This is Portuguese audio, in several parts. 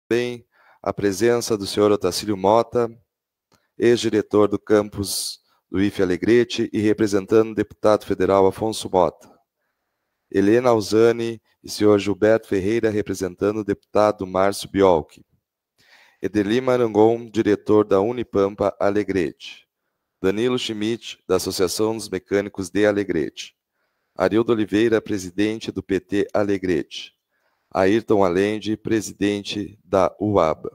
Também a presença do senhor Otacílio Mota, ex-diretor do campus do IFE Alegrete e representando o deputado federal Afonso Mota. Helena Alzani e senhor Gilberto Ferreira, representando o deputado Márcio Biolchi. Edeli Marangon, diretor da Unipampa Alegrete. Danilo Schmidt, da Associação dos Mecânicos de Alegrete. Arildo Oliveira, presidente do PT Alegrete. Ayrton Allende, presidente da UABA.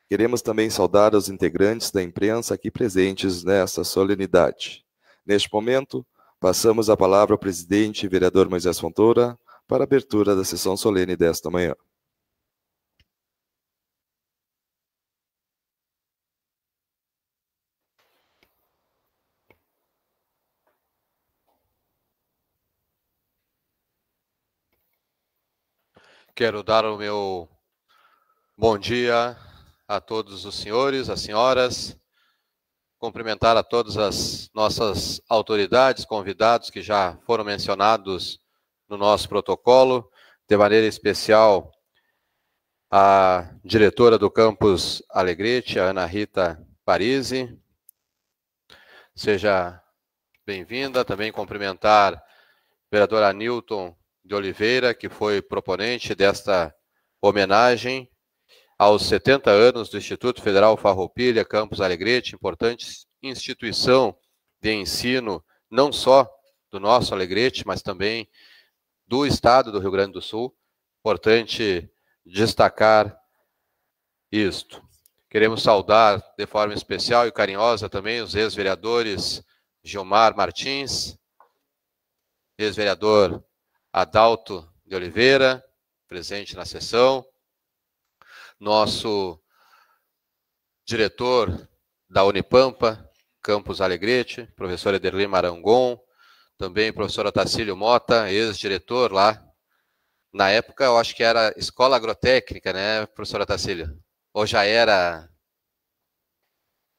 Queremos também saudar os integrantes da imprensa aqui presentes nesta solenidade. Neste momento, passamos a palavra ao presidente, vereador Moisés Fontoura, para a abertura da sessão solene desta manhã. Quero dar o meu bom dia a todos os senhores, as senhoras, cumprimentar a todas as nossas autoridades, convidados que já foram mencionados no nosso protocolo, de maneira especial a diretora do campus Alegrete, a Ana Rita Parisi. Seja bem-vinda. Também cumprimentar o vereador Anilton de Oliveira, que foi proponente desta homenagem aos 70 anos do Instituto Federal Farroupilha, Campus Alegrete, importante instituição de ensino, não só do nosso Alegrete, mas também do estado do Rio Grande do Sul. Importante destacar isto. Queremos saudar de forma especial e carinhosa também os ex-vereadores Gilmar Martins, ex-vereador Adalto de Oliveira, presente na sessão, nosso diretor da Unipampa, Campus Alegrete, professor Ederli Marangon, também professor Otacílio Mota, ex-diretor lá, na época eu acho que era Escola Agrotécnica, né, professor Otacílio? Ou já era...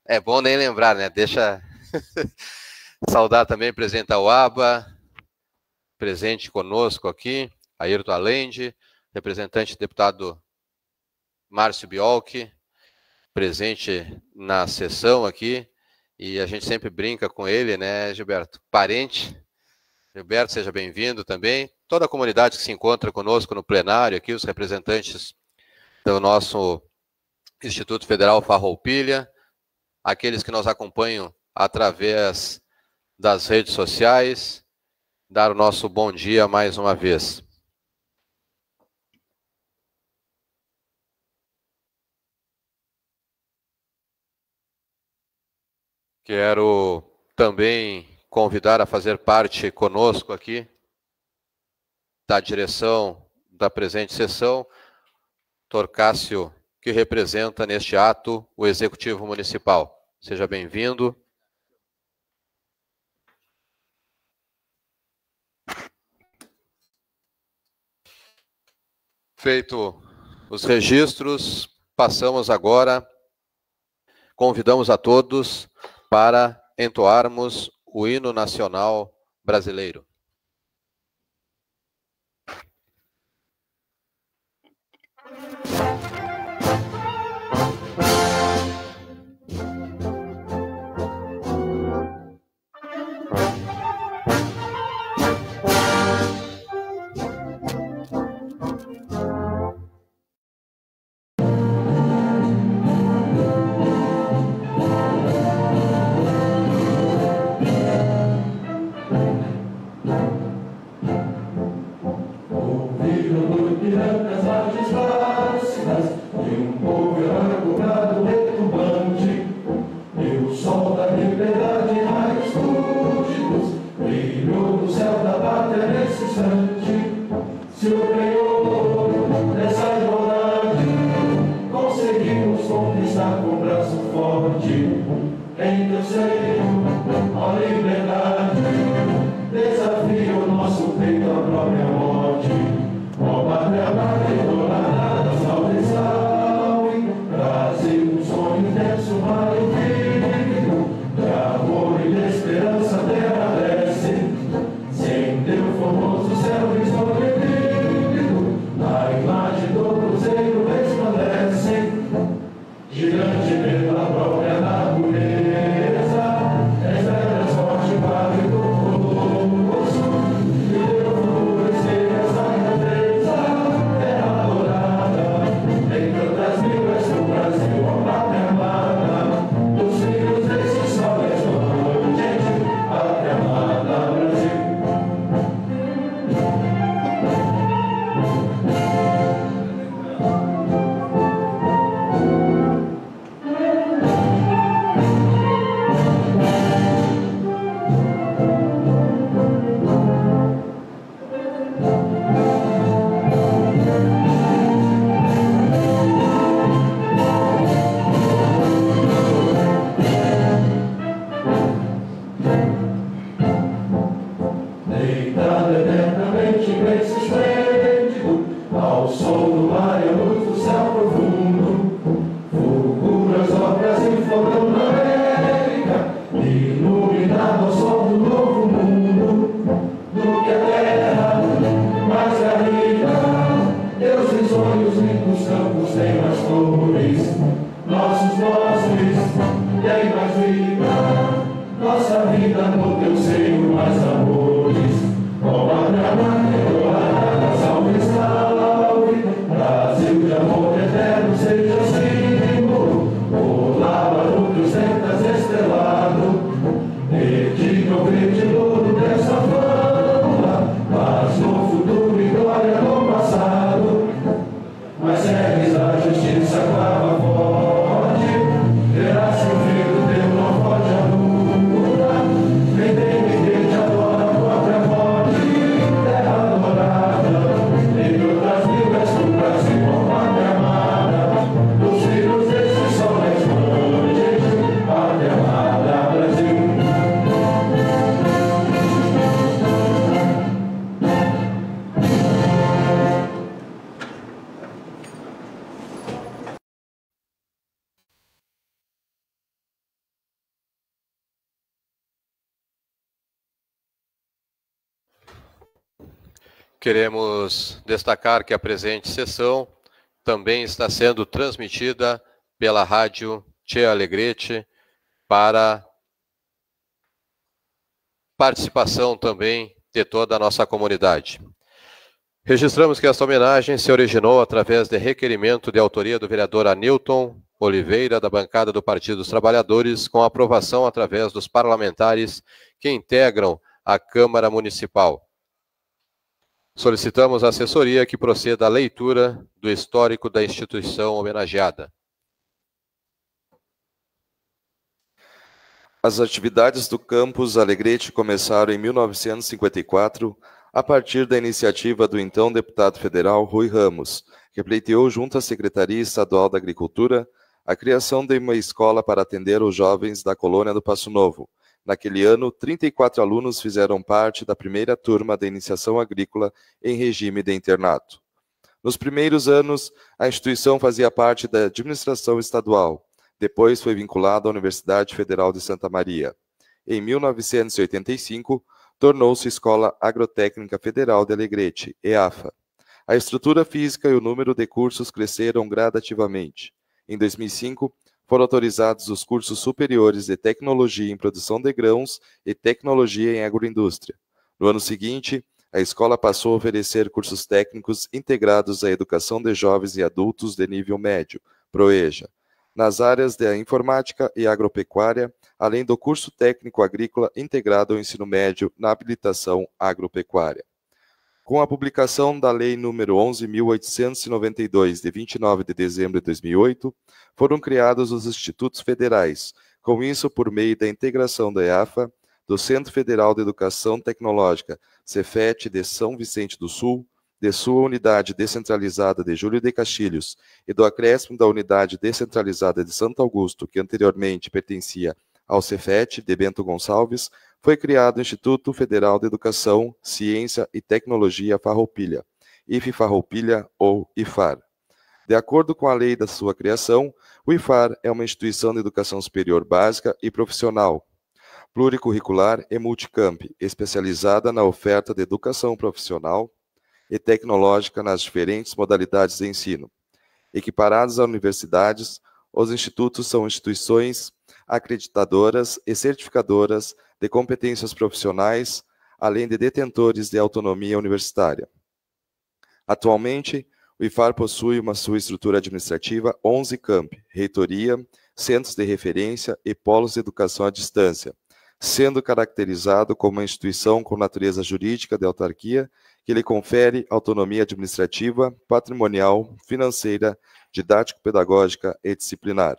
É bom nem lembrar, né, deixa... Saudar também o presidente da UABA, presente conosco aqui, Ayrton Allende, representante do deputado Márcio Biolchi, presente na sessão aqui, e a gente sempre brinca com ele, né, Gilberto? Parente. Gilberto, seja bem-vindo também. Toda a comunidade que se encontra conosco no plenário aqui, os representantes do nosso Instituto Federal Farroupilha, aqueles que nos acompanham através das redes sociais, dar o nosso bom dia mais uma vez. Quero também convidar a fazer parte conosco aqui da direção da presente sessão, Torcácio, que representa neste ato o Executivo Municipal. Seja bem-vindo. Feito os registros, passamos agora, convidamos a todos para entoarmos o hino nacional brasileiro. Cruzeiro resplandece. vida no teu seio mais amores. Ó pátria mãe, dourada, salve, salve. Brasil de amor eterno, seja símbolo. O lábaro que ostentas estrelado. E diga o verde louro dessa fama. Mas no futuro e glória no passado. Mas segues a justiça clava forte. Verás que o filho teu não pode a luta. Vem dele que te adora a própria morte. Terra adorada, entre outras vilas do Brasil, ó pátria amada. Dos filhos desse sol resplandente, pátria amada Brasil. Queremos destacar que a presente sessão também está sendo transmitida pela rádio Tchê Alegrete para participação também de toda a nossa comunidade. Registramos que esta homenagem se originou através de requerimento de autoria do vereador Anilton Oliveira, da bancada do Partido dos Trabalhadores, com aprovação através dos parlamentares que integram a Câmara Municipal. Solicitamos à assessoria que proceda à leitura do histórico da instituição homenageada. As atividades do campus Alegrete começaram em 1954, a partir da iniciativa do então deputado federal Rui Ramos, que pleiteou junto à Secretaria Estadual da Agricultura a criação de uma escola para atender os jovens da colônia do Passo Novo. Naquele ano, 34 alunos fizeram parte da primeira turma da iniciação agrícola em regime de internato. Nos primeiros anos, a instituição fazia parte da administração estadual. Depois foi vinculada à Universidade Federal de Santa Maria. Em 1985, tornou-se Escola Agrotécnica Federal de Alegrete, EAFA. A estrutura física e o número de cursos cresceram gradativamente. Em 2005, foram autorizados os cursos superiores de Tecnologia em Produção de Grãos e Tecnologia em Agroindústria. No ano seguinte, a escola passou a oferecer cursos técnicos integrados à educação de jovens e adultos de nível médio, PROEJA, nas áreas de informática e agropecuária, além do curso técnico agrícola integrado ao ensino médio na habilitação agropecuária. Com a publicação da Lei nº 11.892, de 29 de dezembro de 2008, foram criados os Institutos Federais, com isso por meio da integração da EAFA, do Centro Federal de Educação Tecnológica, Cefet de São Vicente do Sul, de sua unidade descentralizada de Júlio de Castilhos e do acréscimo da unidade descentralizada de Santo Augusto, que anteriormente pertencia ao Cefet de Bento Gonçalves, foi criado o Instituto Federal de Educação, Ciência e Tecnologia Farroupilha, IFE Farroupilha ou IFAR. De acordo com a lei da sua criação, o IFAR é uma instituição de educação superior básica e profissional, pluricurricular e multicamp, especializada na oferta de educação profissional e tecnológica nas diferentes modalidades de ensino. Equiparados a universidades, os institutos são instituições acreditadoras e certificadoras de competências profissionais, além de detentores de autonomia universitária. Atualmente, o IFAR possui uma sua estrutura administrativa 11 campi, reitoria, centros de referência e polos de educação à distância, sendo caracterizado como uma instituição com natureza jurídica de autarquia que lhe confere autonomia administrativa, patrimonial, financeira, didático-pedagógica e disciplinar.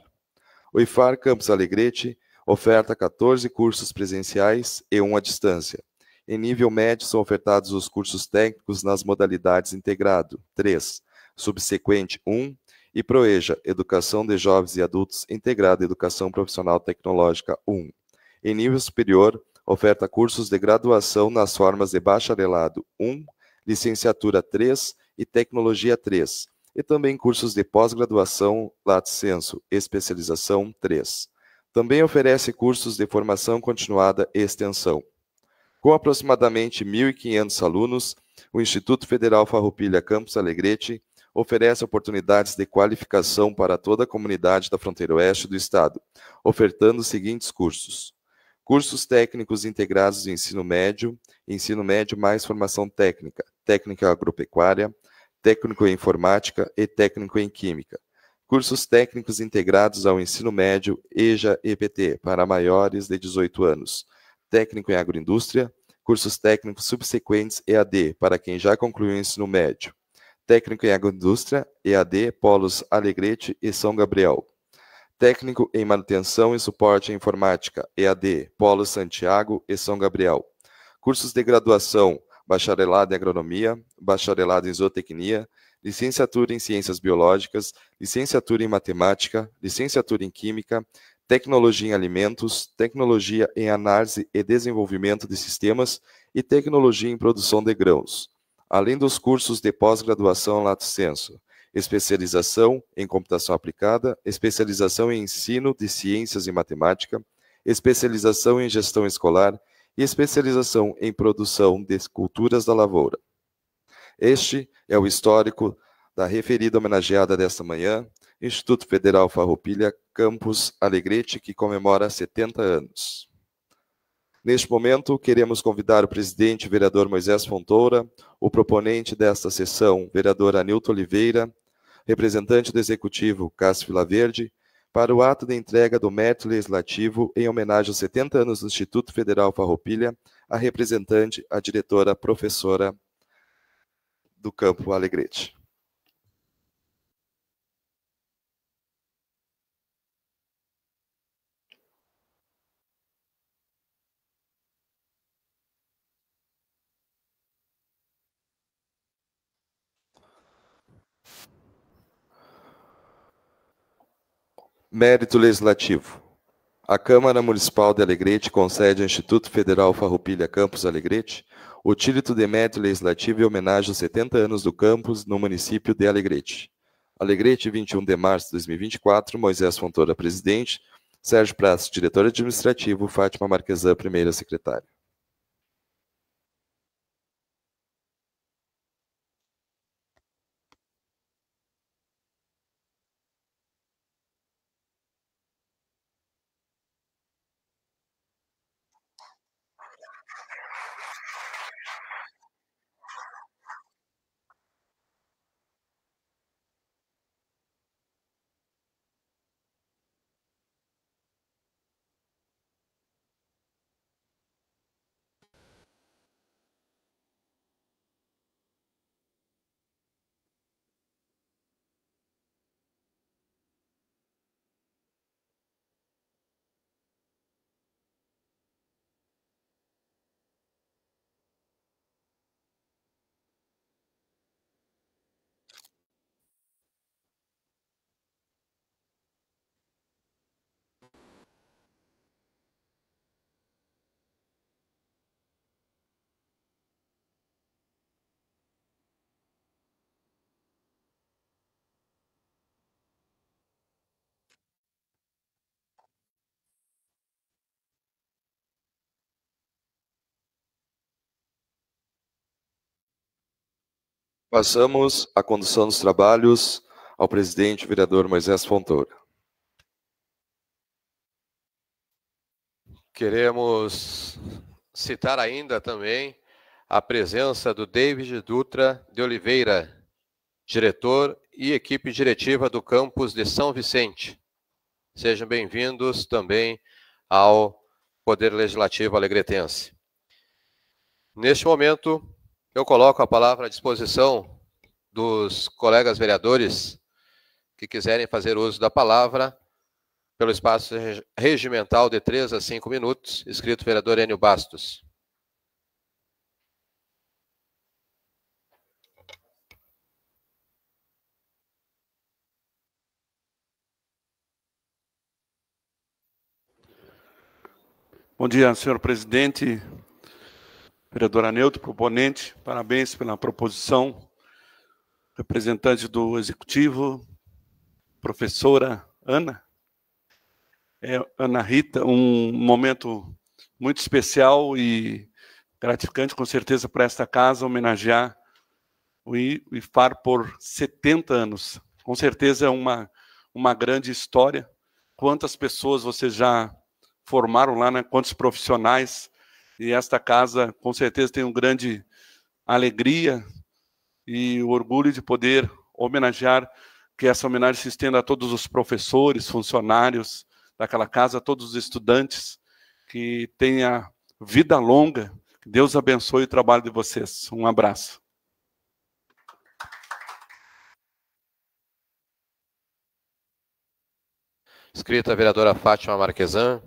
O IFAR Campus Alegrete oferta 14 cursos presenciais e 1 à distância. Em nível médio são ofertados os cursos técnicos nas modalidades integrado, 3, subsequente 1, e PROEJA, Educação de Jovens e Adultos integrado Educação Profissional Tecnológica 1. Em nível superior, oferta cursos de graduação nas formas de bacharelado 1, licenciatura 3 e tecnologia 3, e também cursos de pós-graduação lato sensu, especialização 3. Também oferece cursos de formação continuada e extensão. Com aproximadamente 1.500 alunos, o Instituto Federal Farroupilha Campus Alegrete oferece oportunidades de qualificação para toda a comunidade da fronteira oeste do estado, ofertando os seguintes cursos: Cursos técnicos integrados de ensino médio mais formação técnica, técnica agropecuária, técnico em informática e técnico em química. Cursos técnicos integrados ao ensino médio, EJA EPT, para maiores de 18 anos. Técnico em agroindústria, cursos técnicos subsequentes EAD, para quem já concluiu o ensino médio. Técnico em agroindústria, EAD, Polos Alegrete e São Gabriel. Técnico em manutenção e suporte à informática, EAD, Polos Santiago e São Gabriel. Cursos de graduação, bacharelado em agronomia, bacharelado em zootecnia, licenciatura em ciências biológicas, licenciatura em matemática, licenciatura em química, tecnologia em alimentos, tecnologia em análise e desenvolvimento de sistemas e tecnologia em produção de grãos, além dos cursos de pós-graduação lato sensu, especialização em computação aplicada, especialização em ensino de ciências e matemática, especialização em gestão escolar e especialização em produção de culturas da lavoura. Este é o histórico da referida homenageada desta manhã, Instituto Federal Farroupilha, Campus Alegrete, que comemora 70 anos. Neste momento, queremos convidar o presidente, vereador Moisés Fontoura, o proponente desta sessão, vereador Anilton Oliveira, representante do Executivo, Cássio Vilaverde, para o ato de entrega do mérito legislativo em homenagem aos 70 anos do Instituto Federal Farroupilha, a representante, a diretora, professora do Campo Alegrete. Mérito legislativo. A Câmara Municipal de Alegrete concede ao Instituto Federal Farroupilha Campus Alegrete o título de mérito legislativo em homenagem aos 70 anos do campus no município de Alegrete. Alegrete, 21 de março de 2024, Moisés Fontoura, presidente, Sérgio Praça, diretor administrativo, Fátima Marquesan, primeira secretária. Passamos à condução dos trabalhos ao presidente, vereador Moisés Fontoura. Queremos citar ainda também a presença do David Dutra de Oliveira, diretor e equipe diretiva do campus de São Vicente. Sejam bem-vindos também ao Poder Legislativo alegretense. Neste momento, eu coloco a palavra à disposição dos colegas vereadores que quiserem fazer uso da palavra pelo espaço regimental de 3 a 5 minutos, escrito vereador Enio Bastos. Bom dia, senhor presidente, vereador Anilton, proponente, parabéns pela proposição, representante do Executivo, professora Ana Rita, um momento muito especial e gratificante, com certeza, para esta casa, homenagear o IFAR por 70 anos. Com certeza é uma grande história. Quantas pessoas você já formaram lá, né, quantos profissionais, e esta casa, com certeza, tem uma grande alegria e o orgulho de poder homenagear, que essa homenagem se estenda a todos os professores, funcionários daquela casa, a todos os estudantes, que tenha vida longa, que Deus abençoe o trabalho de vocês. Um abraço. Inscrita a vereadora Fátima Marquesan.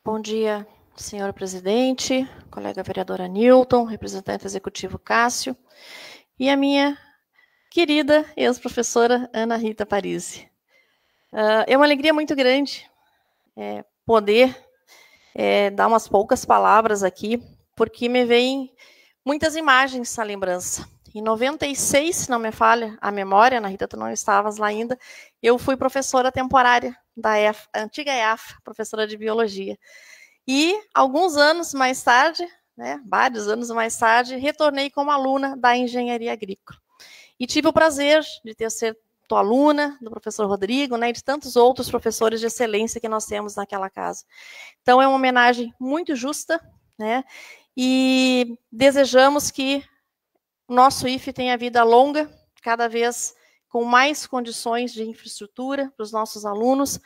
Bom dia, senhor presidente, colega vereadora Newton, representante executivo Cássio, e a minha querida ex-professora Ana Rita Parisi. É uma alegria muito grande poder dar umas poucas palavras aqui, porque me vêm muitas imagens à lembrança. Em 96, se não me falha a memória, Ana Rita, tu não estavas lá ainda, eu fui professora temporária da antiga EAF, professora de biologia. E alguns anos mais tarde, vários anos mais tarde, retornei como aluna da engenharia agrícola. E tive o prazer de ter sido aluna do professor Rodrigo, e de tantos outros professores de excelência que nós temos naquela casa. Então, é uma homenagem muito justa, e desejamos que o nosso IFE tenha vida longa, cada vez com mais condições de infraestrutura para os nossos alunos,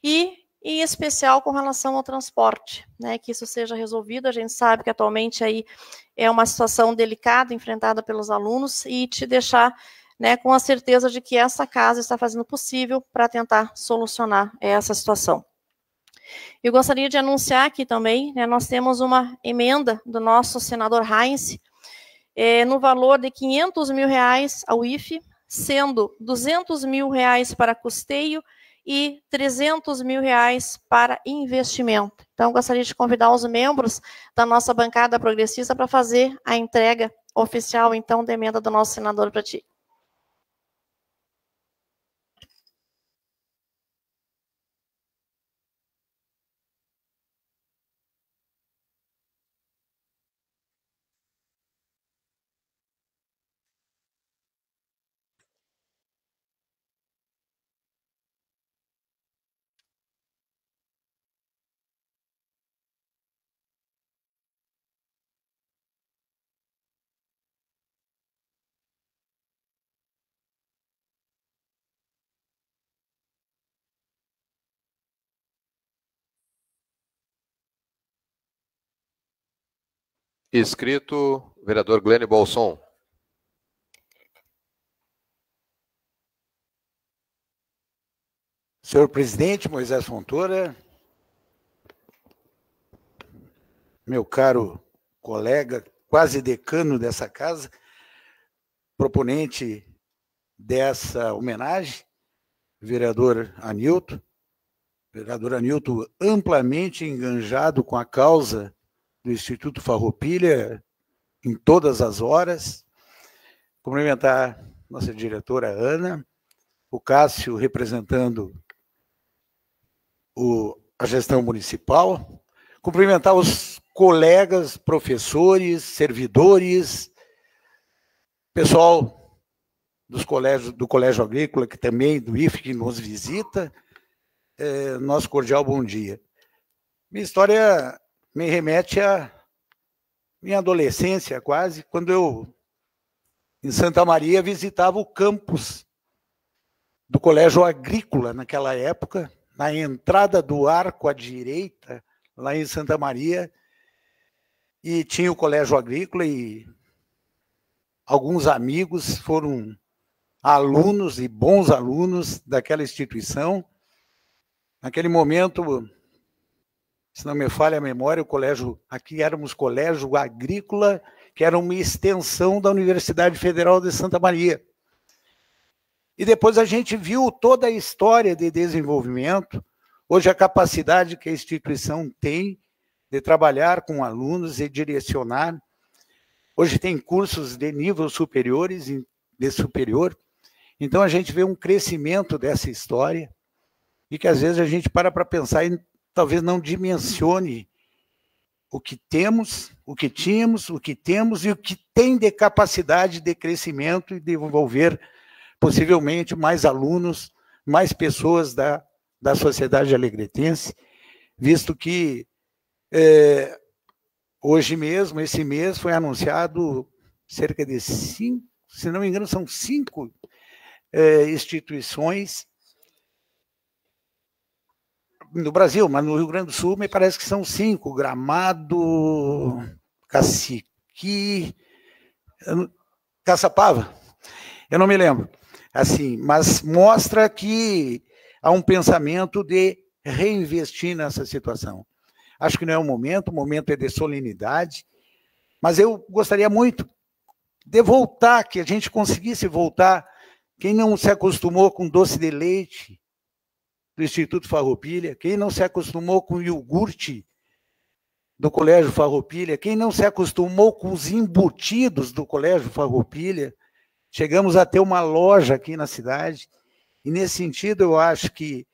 e em especial com relação ao transporte, que isso seja resolvido. A gente sabe que atualmente aí é uma situação delicada enfrentada pelos alunos, e te deixar com a certeza de que essa casa está fazendo o possível para tentar solucionar essa situação. Eu gostaria de anunciar aqui também, nós temos uma emenda do nosso senador Heinz, no valor de R$500 mil ao IFE, sendo R$200 mil para custeio e R$300 mil para investimento. Então, gostaria de convidar os membros da nossa bancada progressista para fazer a entrega oficial, então, da emenda do nosso senador para ti. Inscrito, vereador Glênio Bolson. Senhor presidente, Moisés Fontoura, meu caro colega, quase decano dessa casa, proponente dessa homenagem, vereador Anilton, amplamente enganjado com a causa do Instituto Farroupilha em todas as horas. Cumprimentar nossa diretora Ana, o Cássio representando a gestão municipal, cumprimentar os colegas, professores, servidores, pessoal do Colégio Agrícola, que também, do IFE, que nos visita, nosso cordial bom dia. Minha história me remete à minha adolescência, quase, quando eu, em Santa Maria, visitava o campus do Colégio Agrícola, naquela época, na entrada do arco à direita, lá em Santa Maria, e tinha o Colégio Agrícola, e alguns amigos foram alunos e bons alunos daquela instituição. Naquele momento, se não me falha a memória, o colégio, aqui éramos Colégio Agrícola, que era uma extensão da Universidade Federal de Santa Maria. E depois a gente viu toda a história de desenvolvimento, hoje a capacidade que a instituição tem de trabalhar com alunos e direcionar. Hoje tem cursos de nível superiores, de superior. Então a gente vê um crescimento dessa história e que às vezes a gente para pensar e talvez não dimensione o que temos, o que tínhamos, o que temos e o que tem de capacidade de crescimento e de envolver possivelmente mais alunos, mais pessoas da sociedade alegretense, visto que hoje mesmo, esse mês, foi anunciado cerca de 5, se não me engano, são 5 instituições no Brasil, mas no Rio Grande do Sul me parece que são 5, Gramado, Caciqui, Caçapava, eu não me lembro, assim, mas mostra que há um pensamento de reinvestir nessa situação. Acho que não é o momento é de solenidade, mas eu gostaria muito de voltar, que a gente conseguisse voltar. Quem não se acostumou com doce de leite do Instituto Farroupilha, quem não se acostumou com iogurte do Colégio Farroupilha, quem não se acostumou com os embutidos do Colégio Farroupilha, chegamos a ter uma loja aqui na cidade, e nesse sentido eu acho que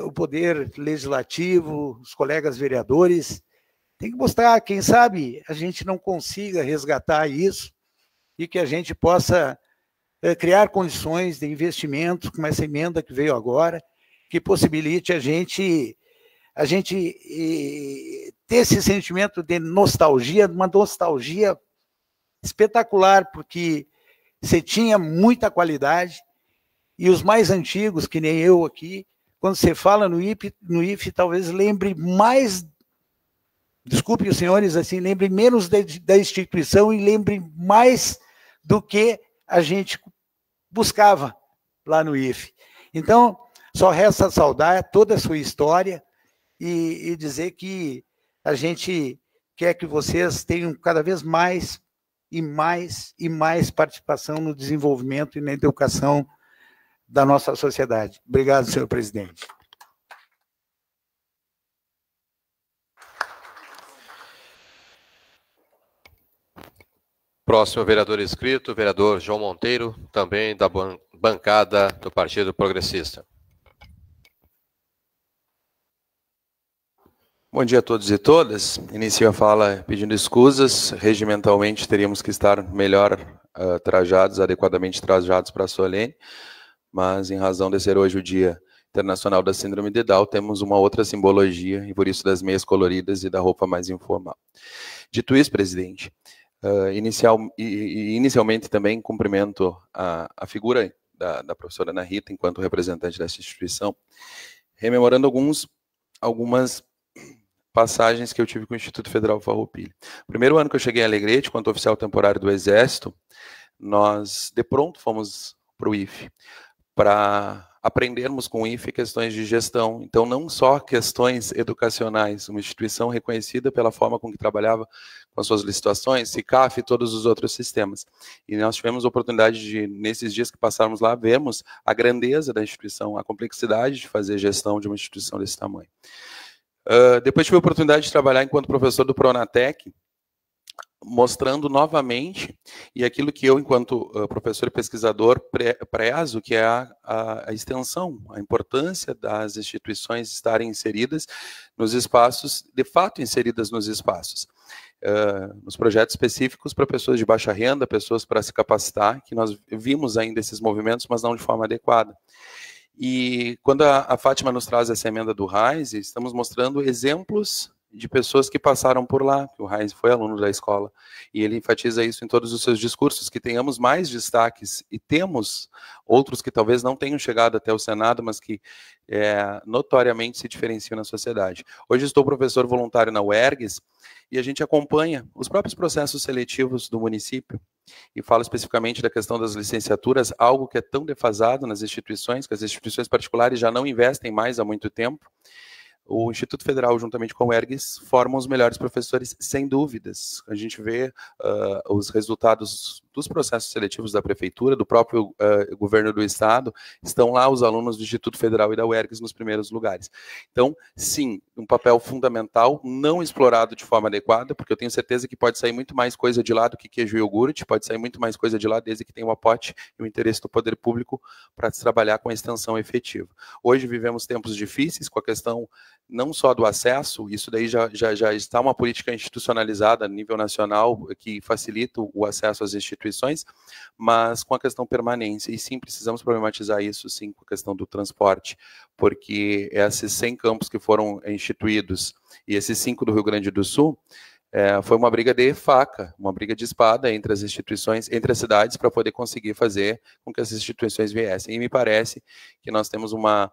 o Poder Legislativo, os colegas vereadores, tem que mostrar, quem sabe a gente não consiga resgatar isso e que a gente possa criar condições de investimento com essa emenda que veio agora, que possibilite a gente ter esse sentimento de nostalgia, uma nostalgia espetacular, porque você tinha muita qualidade, e os mais antigos, que nem eu aqui, quando você fala no IFE, talvez lembre mais, desculpe os senhores, assim, lembre menos da instituição e lembre mais do que a gente buscava lá no IFE. Então, só resta saudar toda a sua história e dizer que a gente quer que vocês tenham cada vez mais e mais e mais participação no desenvolvimento e na educação da nossa sociedade. Obrigado, senhor presidente. Próximo vereador inscrito, vereador João Monteiro, também da bancada do Partido Progressista. Bom dia a todos e todas. Inicio a fala pedindo escusas. Regimentalmente teríamos que estar melhor trajados, adequadamente trajados para a solene, mas em razão de ser hoje o Dia Internacional da Síndrome de Down, temos uma outra simbologia, e por isso das meias coloridas e da roupa mais informal. Dito isso, presidente, inicialmente também cumprimento a figura da professora Ana Rita, enquanto representante dessa instituição, rememorando algumas passagens que eu tive com o Instituto Federal Farroupilha. Primeiro ano que eu cheguei em Alegrete, quanto oficial temporário do Exército, nós de pronto fomos para o IFE, para aprendermos com o IFE questões de gestão. Então, não só questões educacionais, uma instituição reconhecida pela forma com que trabalhava com as suas licitações, SICAF e todos os outros sistemas. E nós tivemos a oportunidade de, nesses dias que passamos lá, vermos a grandeza da instituição, a complexidade de fazer gestão de uma instituição desse tamanho. Depois tive a oportunidade de trabalhar enquanto professor do Pronatec, mostrando novamente, e aquilo que eu, enquanto professor e pesquisador, prezo, que é a extensão, a importância das instituições estarem inseridas nos espaços, de fato inseridas nos espaços. Nos projetos específicos para pessoas de baixa renda, pessoas para se capacitar, que nós vimos ainda esses movimentos, mas não de forma adequada. E quando a Fátima nos traz essa emenda do RAISE, estamos mostrando exemplos de pessoas que passaram por lá, que o RAISE foi aluno da escola, e ele enfatiza isso em todos os seus discursos, que tenhamos mais destaques, e temos outros que talvez não tenham chegado até o Senado, mas que notoriamente se diferenciam na sociedade. Hoje estou professor voluntário na UERGS, e a gente acompanha os próprios processos seletivos do município, e falo especificamente da questão das licenciaturas, algo que é tão defasado nas instituições, que as instituições particulares já não investem mais há muito tempo. O Instituto Federal, juntamente com o UERGS, formam os melhores professores, sem dúvidas. A gente vê os resultados dos processos seletivos da Prefeitura, do próprio governo do Estado, estão lá os alunos do Instituto Federal e da UERGS nos primeiros lugares. Então, sim, um papel fundamental, não explorado de forma adequada, porque eu tenho certeza que pode sair muito mais coisa de lá do que queijo e iogurte, pode sair muito mais coisa de lá, desde que tenha o aporte e o interesse do poder público para se trabalhar com a extensão efetiva. Hoje vivemos tempos difíceis, com a questão não só do acesso, isso daí já está uma política institucionalizada a nível nacional que facilita o acesso às instituições, mas com a questão permanência. E sim, precisamos problematizar isso, sim, com a questão do transporte, porque esses 100 campos que foram instituídos e esses 5 do Rio Grande do Sul, foi uma briga de faca, uma briga de espada entre as instituições, entre as cidades, para poder conseguir fazer com que as instituições viessem. E me parece que nós temos uma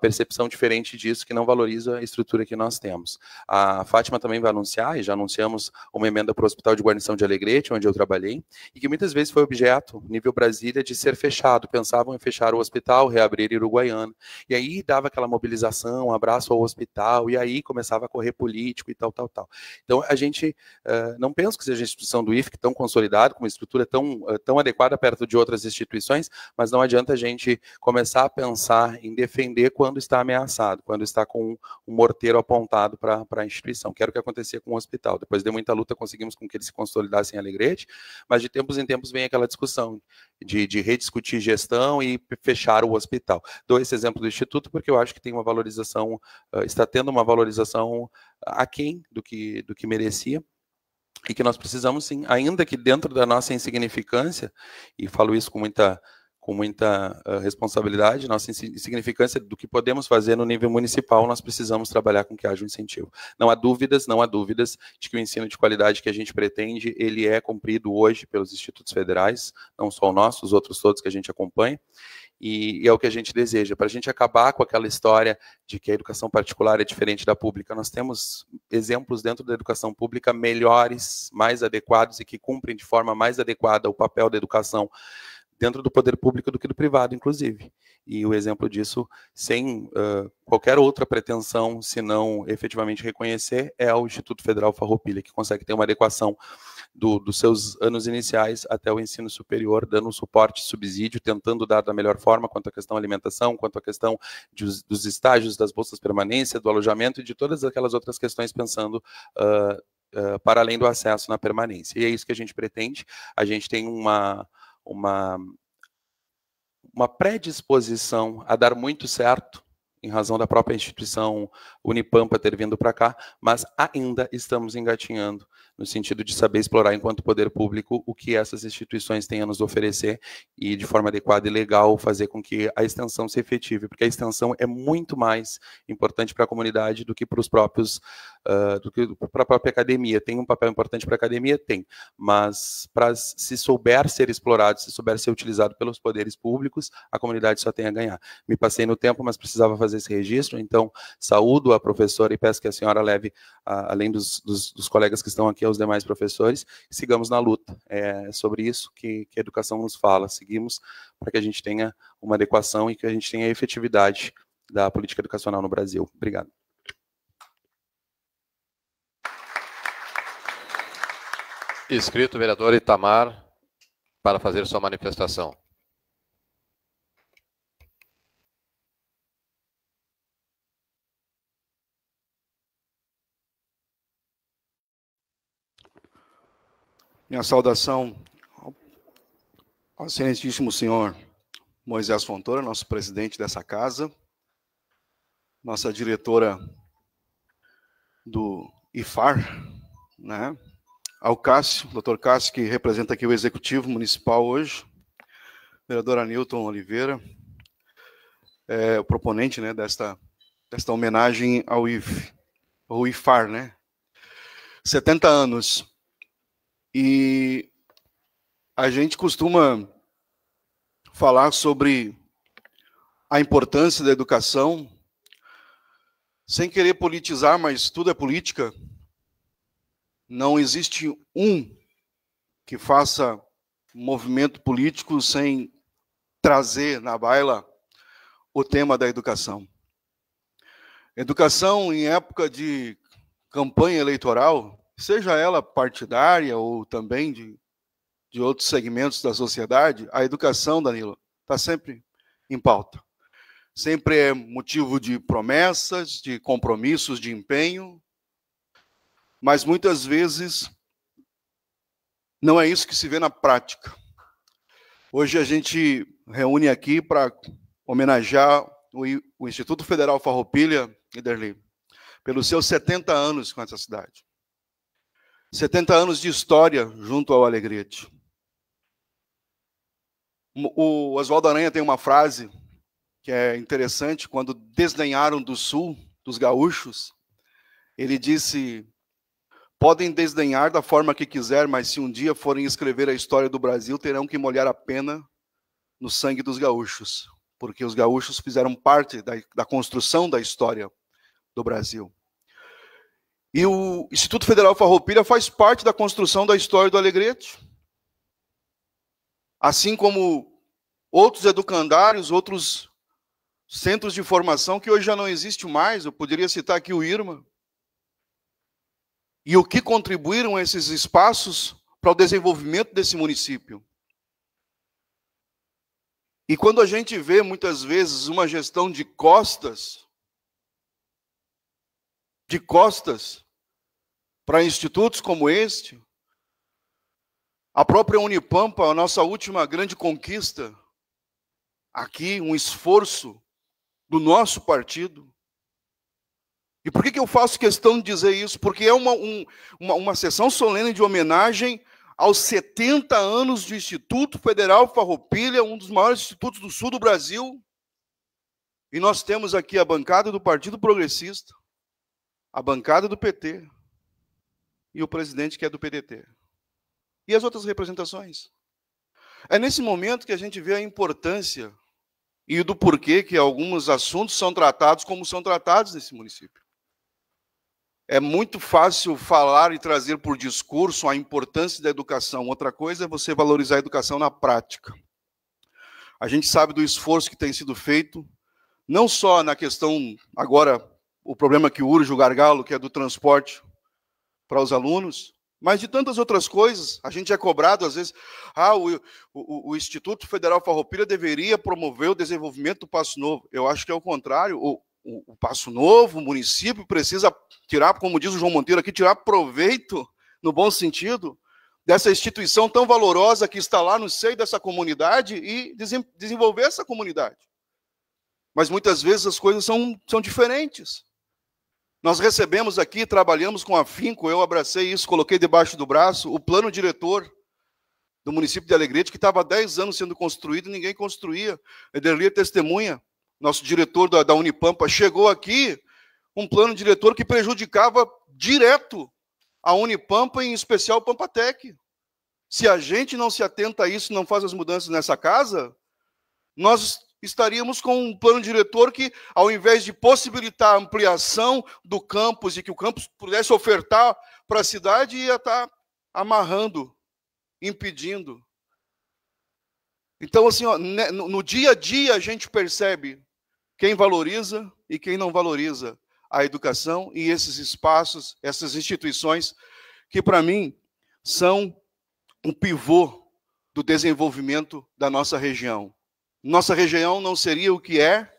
percepção diferente disso, que não valoriza a estrutura que nós temos. A Fátima também vai anunciar, e já anunciamos, uma emenda para o Hospital de Guarnição de Alegrete, onde eu trabalhei, e que muitas vezes foi objeto, nível Brasília, de ser fechado. Pensavam em fechar o hospital, reabrir Uruguaiana. E aí dava aquela mobilização, um abraço ao hospital, e aí começava a correr político e tal. Então, a gente não penso que seja a instituição do IFC tão consolidada, com uma estrutura tão adequada perto de outras instituições, mas não adianta a gente começar a pensar em defender quando está ameaçado, quando está com um morteiro apontado para a instituição, que era o que acontecia com o hospital. Depois de muita luta, conseguimos com que eles se consolidassem em Alegrete, mas de tempos em tempos vem aquela discussão de rediscutir gestão e fechar o hospital. Dou esse exemplo do Instituto porque eu acho que tem uma valorização, está tendo uma valorização aquém do que merecia, e que nós precisamos, sim, ainda que dentro da nossa insignificância, e falo isso com muita responsabilidade, nossa insignificância do que podemos fazer no nível municipal, nós precisamos trabalhar com que haja um incentivo. Não há dúvidas de que o ensino de qualidade que a gente pretende, ele é cumprido hoje pelos institutos federais, não só o nosso, os outros todos que a gente acompanha, e é o que a gente deseja. Para a gente acabar com aquela história de que a educação particular é diferente da pública, nós temos exemplos dentro da educação pública melhores, mais adequados e que cumprem de forma mais adequada o papel da educação dentro do poder público do que do privado, inclusive. E o exemplo disso, sem qualquer outra pretensão, se não efetivamente reconhecer, é o Instituto Federal Farroupilha, que consegue ter uma adequação dos seus anos iniciais até o ensino superior, dando suporte, subsídio, tentando dar da melhor forma quanto à questão da alimentação, quanto à questão dos estágios, das bolsas permanência, do alojamento e de todas aquelas outras questões, pensando para além do acesso na permanência. E é isso que a gente pretende. A gente tem uma predisposição a dar muito certo, em razão da própria instituição Unipampa ter vindo para cá, mas ainda estamos engatinhando no sentido de saber explorar, enquanto poder público, o que essas instituições têm a nos oferecer e, de forma adequada e legal, fazer com que a extensão se efetive, porque a extensão é muito mais importante para a comunidade do que para os próprios, do que para a própria academia. Tem um papel importante para a academia? Tem, mas se souber ser explorado, se souber ser utilizado pelos poderes públicos, a comunidade só tem a ganhar. Me passei no tempo, mas precisava fazer esse registro, então saúdo a professora e peço que a senhora leve, além dos colegas que estão aqui, aos demais professores, e sigamos na luta. É sobre isso que a educação nos fala, seguimos para que a gente tenha uma adequação e que a gente tenha efetividade da política educacional no Brasil. Obrigado. Inscrito o vereador Itamar para fazer sua manifestação. Minha saudação ao excelentíssimo senhor Moisés Fontoura, nosso presidente dessa casa, nossa diretora do IFAR, né? Ao Cássio, doutor Cássio, que representa aqui o Executivo Municipal hoje, vereador Anilton Oliveira, o proponente, né, desta homenagem ao IFAR, né? 70 anos. E a gente costuma falar sobre a importância da educação, sem querer politizar, mas tudo é política. Não existe um que faça movimento político sem trazer na baila o tema da educação. Educação em época de campanha eleitoral, seja ela partidária ou também de outros segmentos da sociedade, a educação, Danilo, está sempre em pauta. Sempre é motivo de promessas, de compromissos, de empenho, mas muitas vezes não é isso que se vê na prática. Hoje a gente reúne aqui para homenagear o Instituto Federal Farroupilha, Ederli, pelos seus 70 anos com essa cidade. 70 anos de história junto ao Alegrete. O Oswaldo Aranha tem uma frase que é interessante, quando desdenharam do sul, dos gaúchos, ele disse: podem desdenhar da forma que quiser, mas se um dia forem escrever a história do Brasil, terão que molhar a pena no sangue dos gaúchos, porque os gaúchos fizeram parte da construção da história do Brasil. E o Instituto Federal Farroupilha faz parte da construção da história do Alegrete. Assim como outros educandários, outros centros de formação que hoje já não existem mais, eu poderia citar aqui o IRMA. E o que contribuíram esses espaços para o desenvolvimento desse município. E quando a gente vê, muitas vezes, uma gestão de costas para institutos como este, a própria Unipampa, a nossa última grande conquista, aqui um esforço do nosso partido. E por que eu faço questão de dizer isso? Porque é uma sessão solene de homenagem aos 70 anos do Instituto Federal Farroupilha, um dos maiores institutos do sul do Brasil. E nós temos aqui a bancada do Partido Progressista, a bancada do PT e o presidente que é do PDT. E as outras representações. É nesse momento que a gente vê a importância e do porquê que alguns assuntos são tratados como são tratados nesse município. É muito fácil falar e trazer por discurso a importância da educação. Outra coisa é você valorizar a educação na prática. A gente sabe do esforço que tem sido feito, não só na questão, agora, o problema que urge, o gargalo, que é do transporte para os alunos, mas de tantas outras coisas. A gente é cobrado, às vezes, o Instituto Federal Farroupilha deveria promover o desenvolvimento do Passo Novo. Eu acho que é o contrário. O Passo Novo, o município, precisa tirar, como diz o João Monteiro aqui, tirar proveito, no bom sentido, dessa instituição tão valorosa que está lá no seio dessa comunidade e desenvolver essa comunidade. Mas muitas vezes as coisas são diferentes. Nós recebemos aqui, trabalhamos com afinco, eu abracei isso, coloquei debaixo do braço, o plano diretor do município de Alegrete, que estava há 10 anos sendo construído e ninguém construía. Ederli é testemunha, nosso diretor da Unipampa, chegou aqui um plano diretor que prejudicava direto a Unipampa, em especial o Pampatec. Se a gente não se atenta a isso, não faz as mudanças nessa casa, nós estaríamos com um plano diretor que, ao invés de possibilitar a ampliação do campus e que o campus pudesse ofertar para a cidade, ia estar amarrando, impedindo. Então, assim, ó, no dia a dia a gente percebe quem valoriza e quem não valoriza a educação e esses espaços, essas instituições, que, para mim, são um pivô do desenvolvimento da nossa região. Nossa região não seria o que é,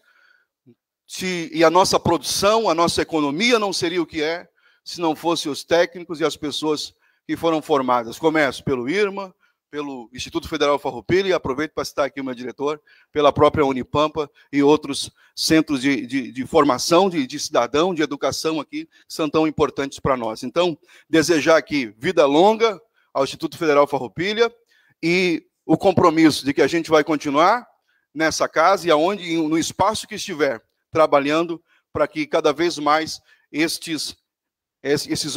e a nossa produção, a nossa economia não seria o que é, se não fossem os técnicos e as pessoas que foram formadas. Começo pelo IRMA, pelo Instituto Federal Farroupilha, e aproveito para citar aqui o meu diretor, pela própria Unipampa e outros centros de formação, de cidadão, de educação aqui, que são tão importantes para nós. Então, desejar aqui vida longa ao Instituto Federal Farroupilha e o compromisso de que a gente vai continuar nessa casa e aonde, no espaço que estiver, trabalhando para que cada vez mais esses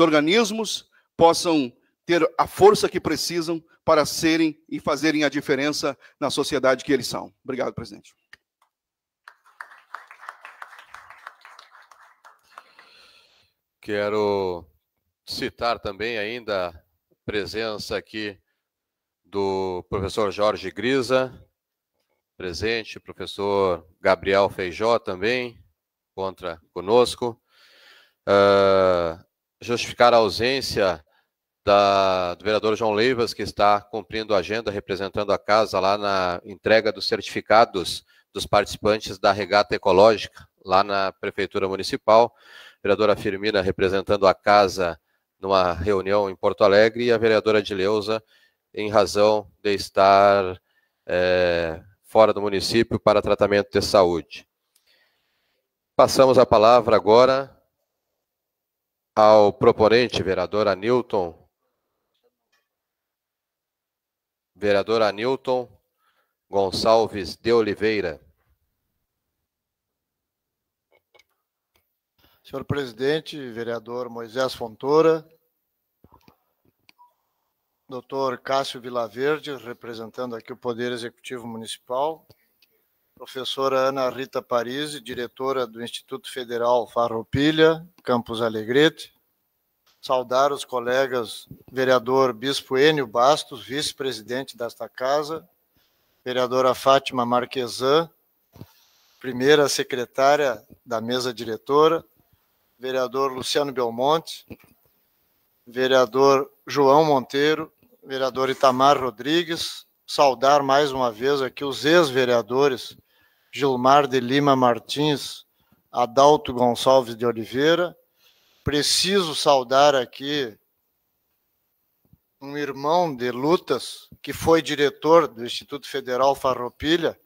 organismos possam ter a força que precisam para serem e fazerem a diferença na sociedade que eles são. Obrigado, presidente. Quero citar também ainda a presença aqui do professor Jorge Grisa, presente, professor Gabriel Feijó também, conosco. Justificar a ausência do vereador João Leivas, que está cumprindo a agenda, representando a casa lá na entrega dos certificados dos participantes da regata ecológica, lá na Prefeitura Municipal. A vereadora Firmina representando a casa numa reunião em Porto Alegre, e a vereadora Dileuza, em razão de estar fora do município para tratamento de saúde. Passamos a palavra agora Ao proponente, vereador Anilton. Vereador Anilton Gonçalves de Oliveira. Senhor presidente, vereador Moisés Fontoura, doutor Cássio Vilaverde, representando aqui o Poder Executivo Municipal, professora Ana Rita Parisi, diretora do Instituto Federal Farroupilha, Campus Alegrete, saudar os colegas vereador Bispo Enio Bastos, vice-presidente desta casa, vereadora Fátima Marquesan, primeira secretária da mesa diretora, vereador Luciano Belmonte, vereador João Monteiro, vereador Itamar Rodrigues, saudar mais uma vez aqui os ex-vereadores Gilmar de Lima Martins, Adalto Gonçalves de Oliveira. Preciso saudar aqui um irmão de lutas que foi diretor do Instituto Federal Farroupilha,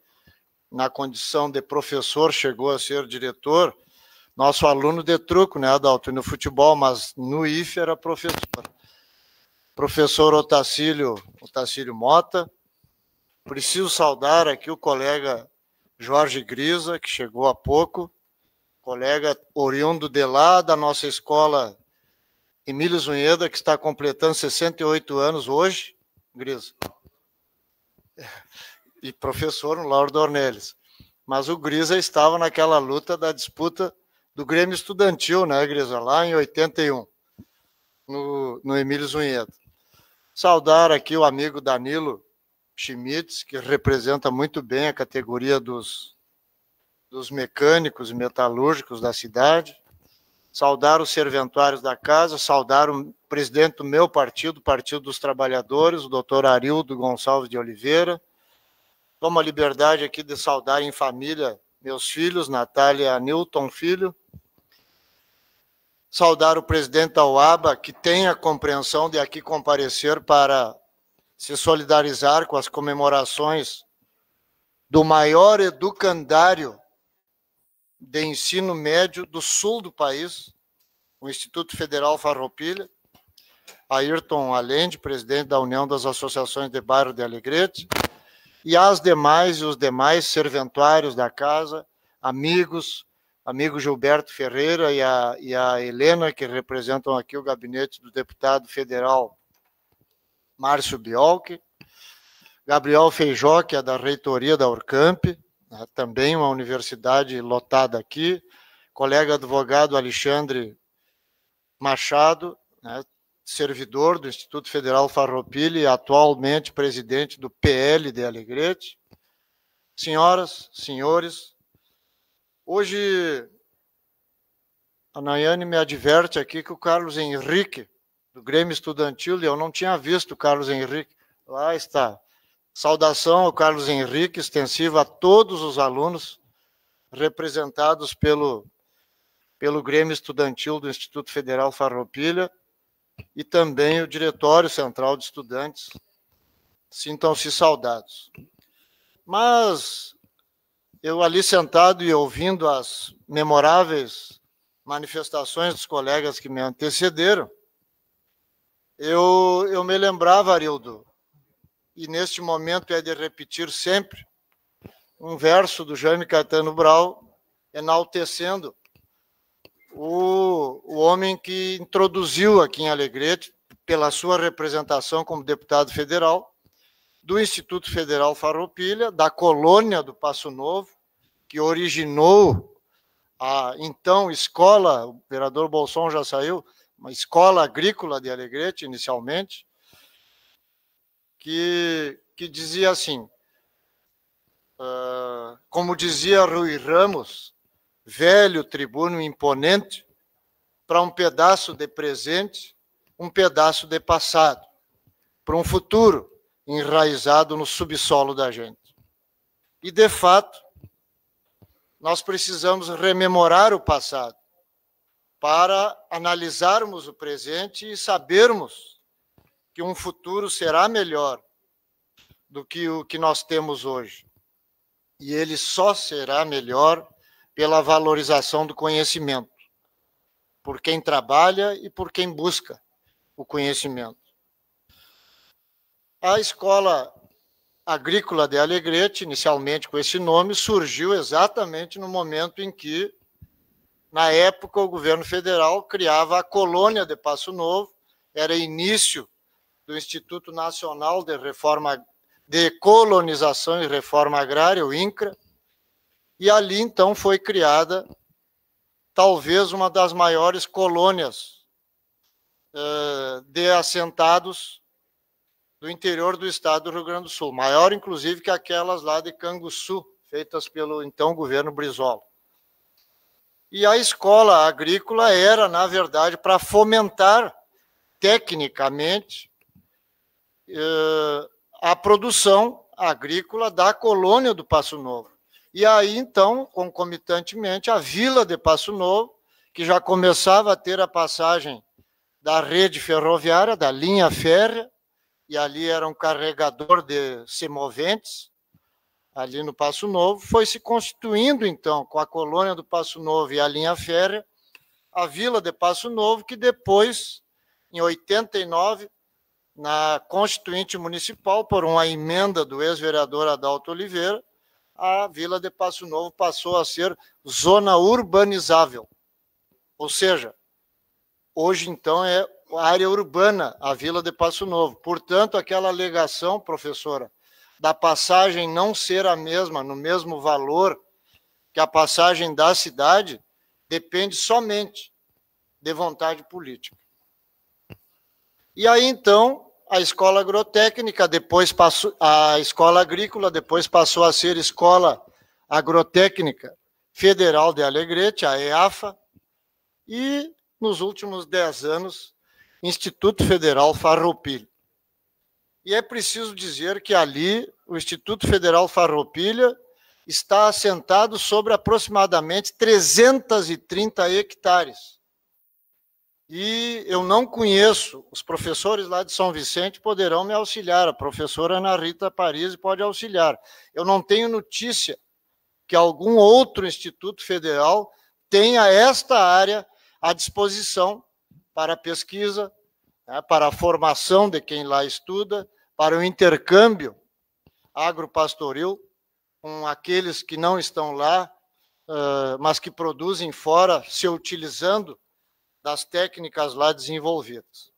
na condição de professor, chegou a ser diretor, nosso aluno de truco, né, Adalto, no futebol, mas no IFE era professor. Professor Otacílio Mota. Preciso saudar aqui o colega Jorge Grisa, que chegou há pouco, colega oriundo de lá da nossa escola Emílio Zunheda, que está completando 68 anos hoje, Grisa. E professor no Lauro Dornelles. Mas o Grisa estava naquela luta da disputa do Grêmio Estudantil, né, Grisa? Lá em 81, no Emílio Zunheda. Saudar aqui o amigo Danilo Schmitz, que representa muito bem a categoria dos mecânicos e metalúrgicos da cidade. Saudar os serventuários da casa, saudar o presidente do meu partido, Partido dos Trabalhadores, o doutor Arildo Gonçalves de Oliveira. Tomo a liberdade aqui de saudar em família meus filhos, Natália Nilton Filho. Saudar o presidente da UABA, que tem a compreensão de aqui comparecer para se solidarizar com as comemorações do maior educandário de ensino médio do sul do país, o Instituto Federal Farroupilha. Ayrton Allende, presidente da União das Associações de Bairro de Alegrete, e os demais serventuários da casa, amigos, amigo Gilberto Ferreira e a Helena, que representam aqui o gabinete do deputado federal Márcio Biolchi, Gabriel Feijó, que é da reitoria da Urcamp, né, também uma universidade lotada aqui, colega advogado Alexandre Machado, né, servidor do Instituto Federal Farroupilha e atualmente presidente do PL de Alegrete. Senhoras, senhores, hoje a Nayane me adverte aqui que o Carlos Henrique, do Grêmio Estudantil, eu não tinha visto o Carlos Henrique, lá está. Saudação ao Carlos Henrique, extensiva a todos os alunos representados pelo Grêmio Estudantil do Instituto Federal Farroupilha e também o Diretório Central de Estudantes. Sintam-se saudados. Mas eu ali sentado e ouvindo as memoráveis manifestações dos colegas que me antecederam, eu me lembrava, Arildo, e neste momento é de repetir sempre, um verso do Jaime Caetano Brau, enaltecendo o homem que introduziu aqui em Alegrete, pela sua representação como deputado federal, do Instituto Federal Farroupilha, da colônia do Passo Novo, que originou a então escola, o vereador Bolson já saiu, uma escola agrícola de Alegrete, inicialmente, que dizia assim, como dizia Rui Ramos, velho tribuno imponente, para um pedaço de presente, um pedaço de passado, para um futuro enraizado no subsolo da gente. E, de fato, nós precisamos rememorar o passado para analisarmos o presente e sabermos que um futuro será melhor do que o que nós temos hoje. E ele só será melhor pela valorização do conhecimento. por quem trabalha e por quem busca o conhecimento. A Escola Agrícola de Alegrete, inicialmente com esse nome, surgiu exatamente no momento em que, na época, o governo federal criava a colônia de Passo Novo, era início do Instituto Nacional de Colonização e Reforma Agrária, o INCRA, e ali, então, foi criada talvez uma das maiores colônias de assentados do interior do estado do Rio Grande do Sul, maior, inclusive, que aquelas lá de Canguçu, feitas pelo, então, governo Brizola. E a escola agrícola era, na verdade, para fomentar, tecnicamente, a produção agrícola da colônia do Passo Novo. E aí, então, concomitantemente, a vila de Passo Novo, que já começava a ter a passagem da rede ferroviária, da linha férrea, e ali era um carregador de semoventes, ali no Passo Novo, foi se constituindo, então, com a colônia do Passo Novo e a linha férrea, a vila de Passo Novo, que depois, em 89, na Constituinte Municipal, por uma emenda do ex-vereador Adalto Oliveira, a vila de Passo Novo passou a ser zona urbanizável. Ou seja, hoje, então, é área urbana, a vila de Passo Novo. Portanto, aquela alegação, professora, da passagem não ser a mesma, no mesmo valor que a passagem da cidade, depende somente de vontade política. E aí, então, a escola agrotécnica, depois passou, a escola agrícola, depois passou a ser Escola Agrotécnica Federal de Alegrete, a EAFA, e, nos últimos 10 anos, Instituto Federal Farroupilha. E é preciso dizer que ali, o Instituto Federal Farroupilha está assentado sobre aproximadamente 330 hectares. E eu não conheço, os professores lá de São Vicente poderão me auxiliar, a professora Ana Rita Parisi pode auxiliar. Eu não tenho notícia que algum outro instituto federal tenha esta área à disposição para a pesquisa, né, para a formação de quem lá estuda, para o intercâmbio agropastoril com aqueles que não estão lá, mas que produzem fora, se utilizando das técnicas lá desenvolvidas.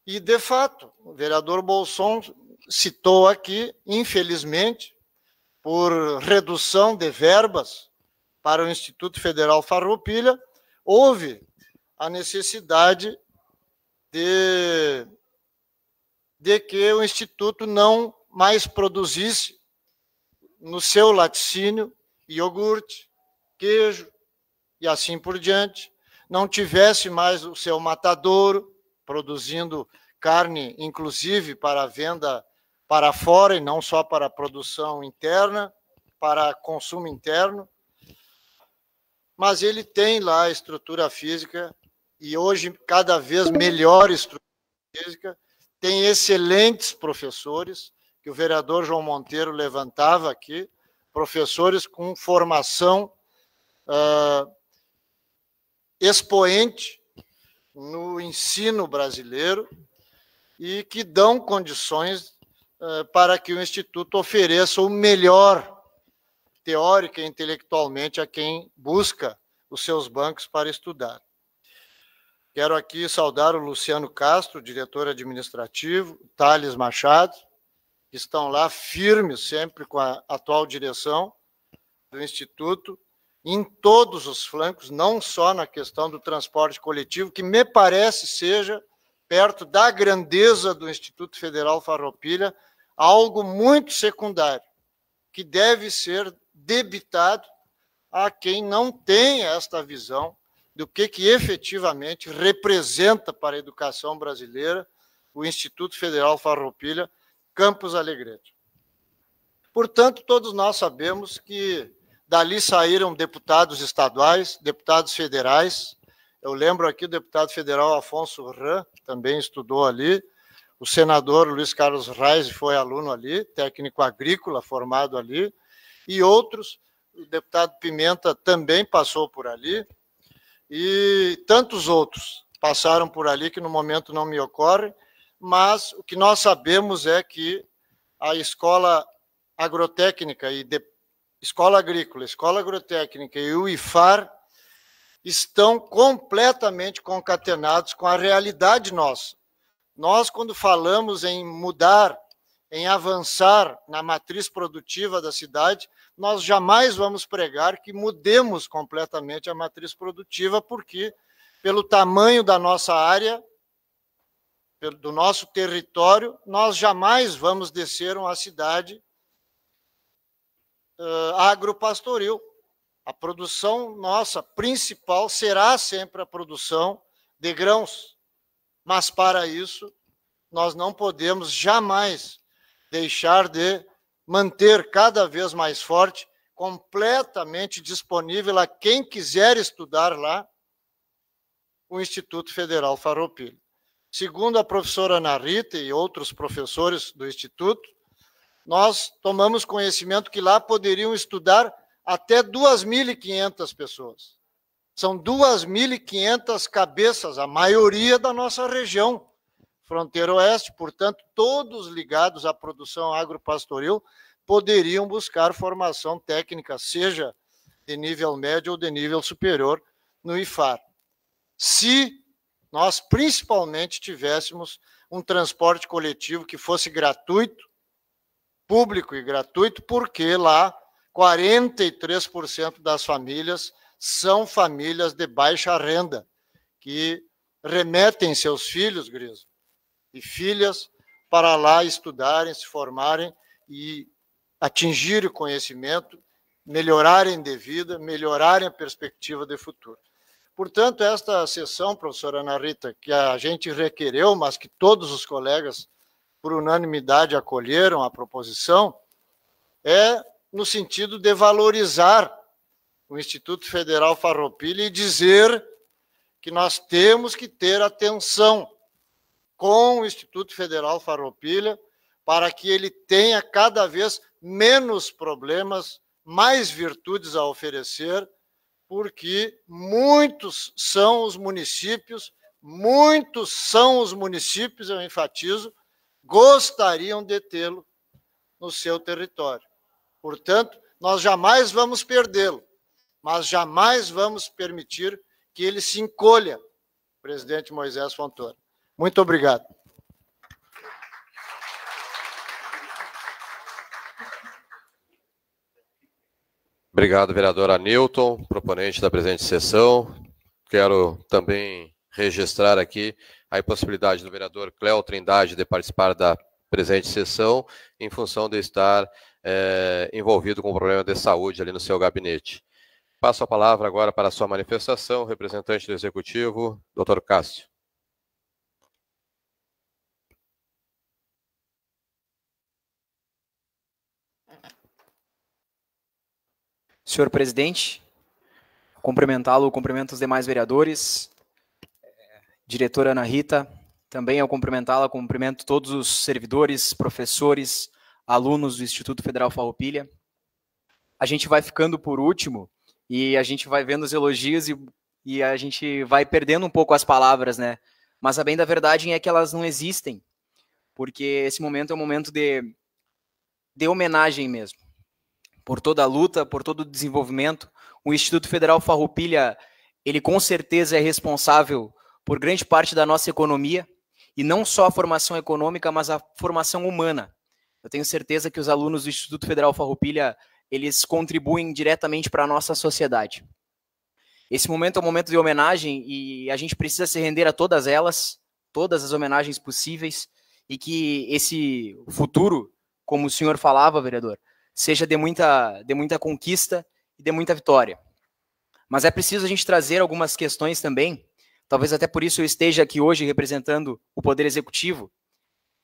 E, de fato, o vereador Bolson citou aqui, infelizmente, por redução de verbas para o Instituto Federal Farroupilha, houve a necessidade de que o Instituto não mais produzisse no seu laticínio iogurte, queijo e assim por diante, não tivesse mais o seu matadouro, produzindo carne, inclusive para venda para fora e não só para a produção interna, para consumo interno, mas ele tem lá a estrutura física e hoje cada vez melhor estrutura física, tem excelentes professores, que o vereador João Monteiro levantava aqui, professores com formação expoente no ensino brasileiro e que dão condições para que o Instituto ofereça o melhor teórica e intelectualmente a quem busca os seus bancos para estudar. Quero aqui saudar o Luciano Castro, diretor administrativo, Thales Machado, que estão lá firmes sempre com a atual direção do Instituto, em todos os flancos, não só na questão do transporte coletivo, que me parece seja, perto da grandeza do Instituto Federal Farroupilha, algo muito secundário, que deve ser debitado a quem não tem esta visão do que efetivamente representa para a educação brasileira o Instituto Federal Farroupilha, Campos Alegrete. Portanto, todos nós sabemos que dali saíram deputados estaduais, deputados federais. Eu lembro aqui o deputado federal Afonso Ram, também estudou ali. O senador Luiz Carlos Reis foi aluno ali, técnico agrícola formado ali. E outros, o deputado Pimenta também passou por ali. e tantos outros passaram por ali que no momento não me ocorre, mas o que nós sabemos é que a escola agrotécnica escola agrícola, escola agrotécnica e o IFAR estão completamente concatenados com a realidade nossa. Nós, quando falamos em mudar, em avançar na matriz produtiva da cidade, nós jamais vamos pregar que mudemos completamente a matriz produtiva, porque, pelo tamanho da nossa área, do nosso território, nós jamais vamos descer uma cidade agropastoril. A produção nossa principal será sempre a produção de grãos, mas para isso nós não podemos jamais deixar de manter cada vez mais forte, completamente disponível a quem quiser estudar lá, o Instituto Federal Farroupilha. Segundo a professora Ana Rita e outros professores do Instituto, nós tomamos conhecimento que lá poderiam estudar até 2.500 pessoas. São 2.500 cabeças, a maioria da nossa região, fronteira oeste, portanto, todos ligados à produção agropastoril poderiam buscar formação técnica, seja de nível médio ou de nível superior, no IFAR. Se nós, principalmente, tivéssemos um transporte coletivo que fosse gratuito, público e gratuito, porque lá 43% das famílias são famílias de baixa renda, que remetem seus filhos, Grisa, e filhas para lá estudarem, se formarem e atingirem o conhecimento, melhorarem de vida, melhorarem a perspectiva de futuro. Portanto, esta sessão, professora Ana Rita, que a gente requereu, mas que todos os colegas, por unanimidade, acolheram a proposição, é no sentido de valorizar o Instituto Federal Farroupilha e dizer que nós temos que ter atenção com o Instituto Federal Farroupilha para que ele tenha cada vez menos problemas, mais virtudes a oferecer, porque muitos são os municípios, eu enfatizo, gostariam de tê-lo no seu território. Portanto, nós jamais vamos perdê-lo, mas jamais vamos permitir que ele se encolha, presidente Moisés Fontoura. Muito obrigado. Obrigado, vereador Anilton, proponente da presente sessão. Quero também registrar aqui a impossibilidade do vereador Cléo Trindade de participar da presente sessão, em função de estar envolvido com um problema de saúde ali no seu gabinete. Passo a palavra agora para a sua manifestação, representante do Executivo, doutor Cássio. Senhor presidente, cumprimentá-lo, cumprimento os demais vereadores, diretora Ana Rita, também ao cumprimentá-la, cumprimento todos os servidores, professores, alunos do Instituto Federal Farroupilha. A gente vai ficando por último e a gente vai vendo os elogios e a gente vai perdendo um pouco as palavras, né? Mas a bem da verdade é que elas não existem, porque esse momento é um momento de homenagem mesmo. Por toda a luta, por todo o desenvolvimento, o Instituto Federal Farroupilha, ele com certeza é responsável por grande parte da nossa economia, e não só a formação econômica, mas a formação humana. Eu tenho certeza que os alunos do Instituto Federal Farroupilha, eles contribuem diretamente para a nossa sociedade. Esse momento é um momento de homenagem e a gente precisa se render a todas elas, todas as homenagens possíveis, e que esse futuro, como o senhor falava, vereador, seja de muita conquista e de muita vitória. Mas é preciso a gente trazer algumas questões também, talvez até por isso eu esteja aqui hoje representando o Poder Executivo,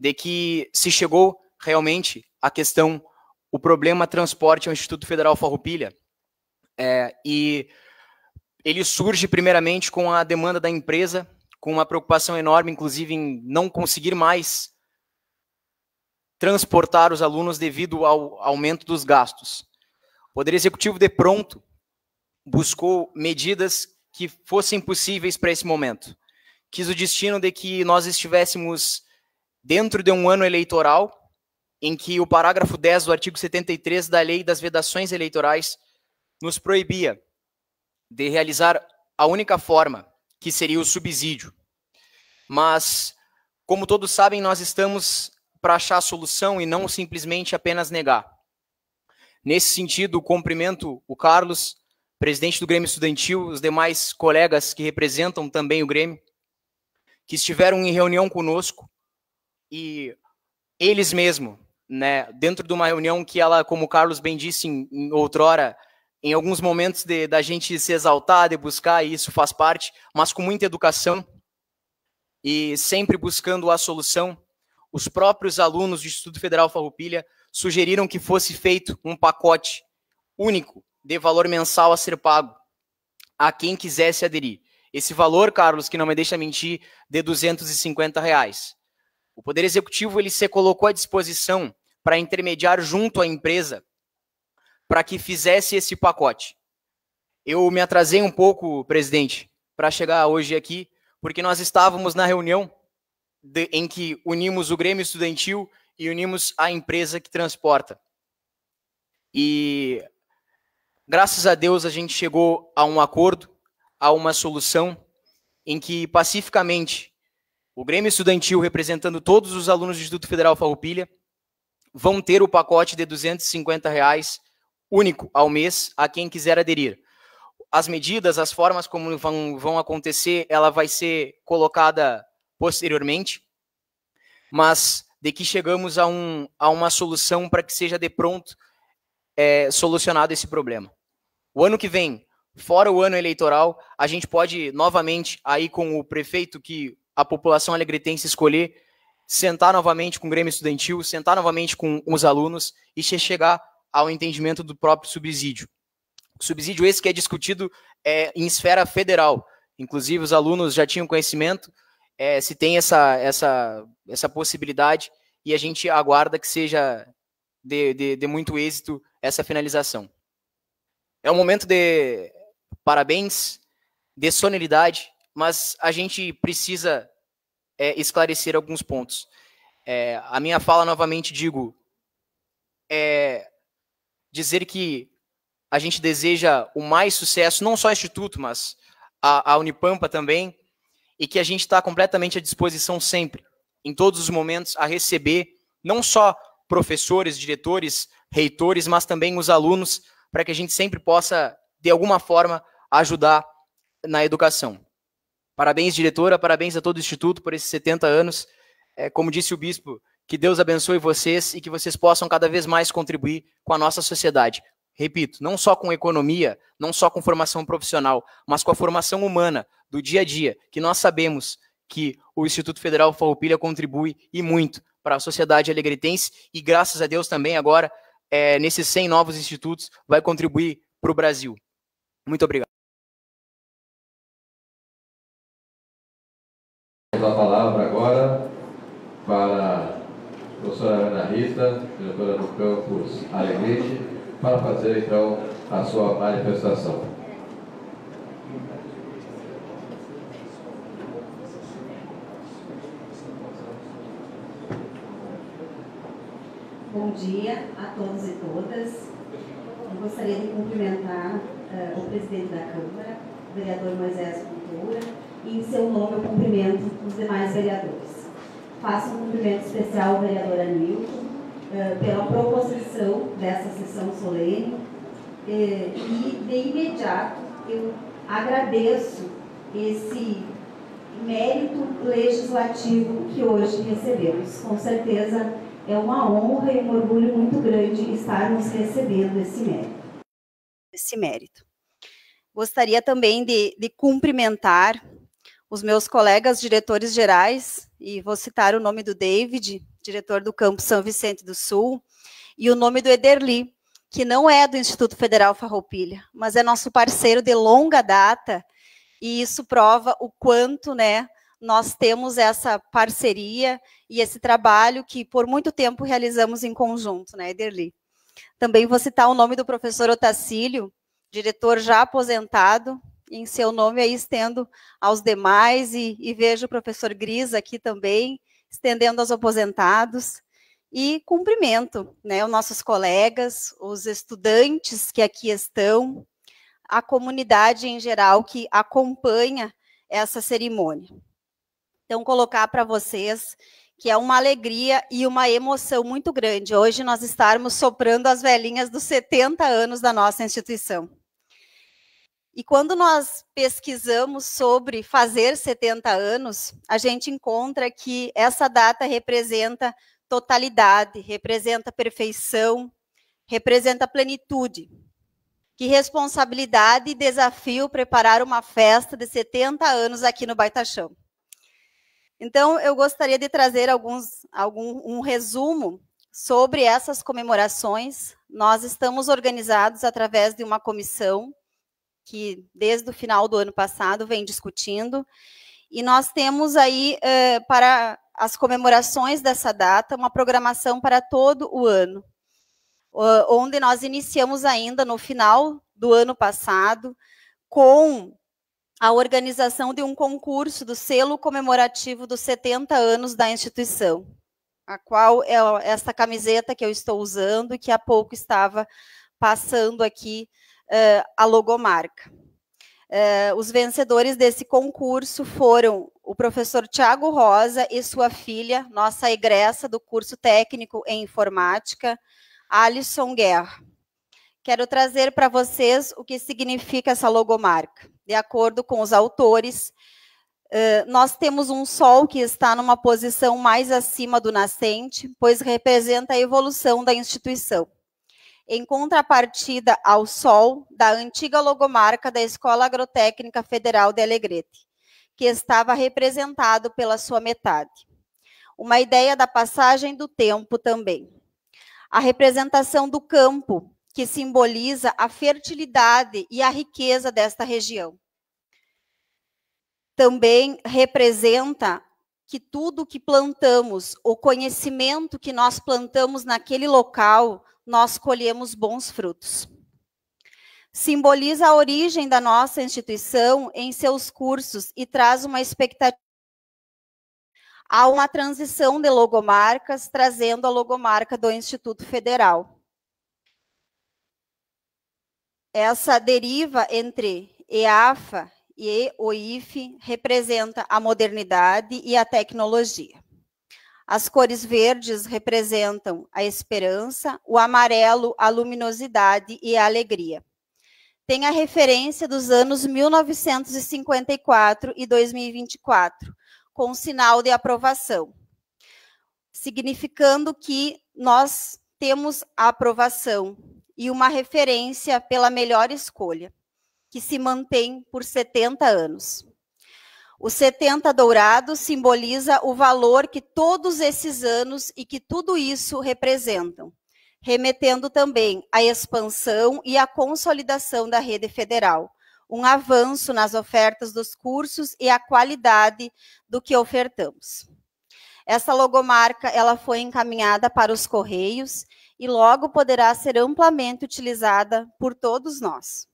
de que se chegou realmente a questão, o problema transporte ao Instituto Federal Farroupilha, e ele surge primeiramente com a demanda da empresa, com uma preocupação enorme, inclusive, em não conseguir mais transportar os alunos devido ao aumento dos gastos. O Poder Executivo, de pronto, buscou medidas que fossem possíveis para esse momento. Quis o destino de que nós estivéssemos dentro de um ano eleitoral, em que o parágrafo 10 do artigo 73 da Lei das Vedações Eleitorais nos proibia de realizar a única forma, que seria o subsídio. Mas, como todos sabem, nós estamos para achar a solução e não simplesmente apenas negar. Nesse sentido, cumprimento o Carlos, presidente do Grêmio Estudantil, os demais colegas que representam também o Grêmio, que estiveram em reunião conosco, e eles mesmos, né, dentro de uma reunião que ela, como o Carlos bem disse em outrora, em alguns momentos da gente se exaltar, de buscar, e isso faz parte, mas com muita educação, e sempre buscando a solução, os próprios alunos do Instituto Federal Farroupilha sugeriram que fosse feito um pacote único de valor mensal a ser pago a quem quisesse aderir. Esse valor, Carlos, que não me deixa mentir, de R$250. O Poder Executivo ele se colocou à disposição para intermediar junto à empresa para que fizesse esse pacote. Eu me atrasei um pouco, presidente, para chegar hoje aqui, porque nós estávamos na reunião em que unimos o Grêmio Estudantil e unimos a empresa que transporta. E, graças a Deus, a gente chegou a um acordo, a uma solução, em que, pacificamente, o Grêmio Estudantil, representando todos os alunos do Instituto Federal Farroupilha, vão ter o pacote de R$250 único ao mês a quem quiser aderir. As medidas, as formas como vão acontecer, ela vai ser colocada posteriormente, mas de que chegamos a uma solução para que seja de pronto solucionado esse problema. O ano que vem, fora o ano eleitoral, a gente pode novamente, aí com o prefeito que a população alegretense escolher, sentar novamente com o Grêmio Estudantil, sentar novamente com os alunos e chegar ao entendimento do próprio subsídio. O subsídio esse que é discutido em esfera federal. Inclusive, os alunos já tinham conhecimento, se tem essa possibilidade, e a gente aguarda que seja de muito êxito essa finalização. É um momento de parabéns, de solenidade, mas a gente precisa esclarecer alguns pontos. A minha fala, novamente, digo, dizer que a gente deseja o mais sucesso, não só ao Instituto, mas a Unipampa também, e que a gente está completamente à disposição sempre, em todos os momentos, a receber não só professores, diretores, reitores, mas também os alunos, para que a gente sempre possa, de alguma forma, ajudar na educação. Parabéns, diretora, parabéns a todo o Instituto por esses 70 anos. Como disse o bispo, que Deus abençoe vocês e que vocês possam cada vez mais contribuir com a nossa sociedade. Repito, não só com economia, não só com formação profissional, mas com a formação humana do dia a dia, que nós sabemos que o Instituto Federal Farroupilha contribui e muito para a sociedade alegretense e, graças a Deus, também agora, nesses 100 novos institutos, vai contribuir para o Brasil. Muito obrigado. A palavra agora para a professora Ana Rita, diretora do campus Alegrete, para fazer, então, a sua manifestação. Bom dia a todos e todas. Eu gostaria de cumprimentar o presidente da Câmara, o vereador Moisés Cultura, e em seu nome eu cumprimento os demais vereadores. Faço um cumprimento especial ao vereador Anilton pela proposição dessa sessão solene e de imediato eu agradeço esse mérito legislativo que hoje recebemos. Com certeza é uma honra e um orgulho muito grande estarmos recebendo esse mérito. Gostaria também de cumprimentar os meus colegas diretores gerais, e vou citar o nome do David, diretor do campus São Vicente do Sul, e o nome do Ederli, que não é do Instituto Federal Farroupilha, mas é nosso parceiro de longa data, e isso prova o quanto, né, nós temos essa parceria e esse trabalho que por muito tempo realizamos em conjunto, né, Ederli? Também vou citar o nome do professor Otacílio, diretor já aposentado, em seu nome aí estendo aos demais e vejo o professor Gris aqui também, estendendo aos aposentados, e cumprimento, né, os nossos colegas, os estudantes que aqui estão, a comunidade em geral que acompanha essa cerimônia. Então, colocar para vocês que é uma alegria e uma emoção muito grande hoje nós estarmos soprando as velhinhas dos 70 anos da nossa instituição. E quando nós pesquisamos sobre fazer 70 anos, a gente encontra que essa data representa totalidade, representa perfeição, representa plenitude. Que responsabilidade e desafio preparar uma festa de 70 anos aqui no Baitachão. Então, eu gostaria de trazer um resumo sobre essas comemorações. Nós estamos organizados através de uma comissão que, desde o final do ano passado, vem discutindo, e nós temos aí, para as comemorações dessa data, uma programação para todo o ano, onde nós iniciamos ainda no final do ano passado, com a organização de um concurso do selo comemorativo dos 70 anos da instituição, a qual é essa camiseta que eu estou usando e que há pouco estava passando aqui a logomarca. Os vencedores desse concurso foram o professor Tiago Rosa e sua filha, nossa egressa do curso técnico em informática, Alisson Guerra. Quero trazer para vocês o que significa essa logomarca. De acordo com os autores, nós temos um sol que está numa posição mais acima do nascente, pois representa a evolução da instituição. Em contrapartida ao sol da antiga logomarca da Escola Agrotécnica Federal de Alegrete, que estava representado pela sua metade. Uma ideia da passagem do tempo também. A representação do campo, que simboliza a fertilidade e a riqueza desta região. Também representa que tudo que plantamos, o conhecimento que nós plantamos naquele local, nós colhemos bons frutos. Simboliza a origem da nossa instituição em seus cursos e traz uma expectativa. Há uma transição de logomarcas, trazendo a logomarca do Instituto Federal. Essa deriva entre EAFA e OIF representa a modernidade e a tecnologia. As cores verdes representam a esperança, o amarelo, a luminosidade e a alegria. Tem a referência dos anos 1954 e 2024, com sinal de aprovação, significando que nós temos a aprovação e uma referência pela melhor escolha, que se mantém por 70 anos. O 70 dourado simboliza o valor que todos esses anos e que tudo isso representam, remetendo também à expansão e à consolidação da rede federal, um avanço nas ofertas dos cursos e a qualidade do que ofertamos. Essa logomarca ela foi encaminhada para os Correios e logo poderá ser amplamente utilizada por todos nós.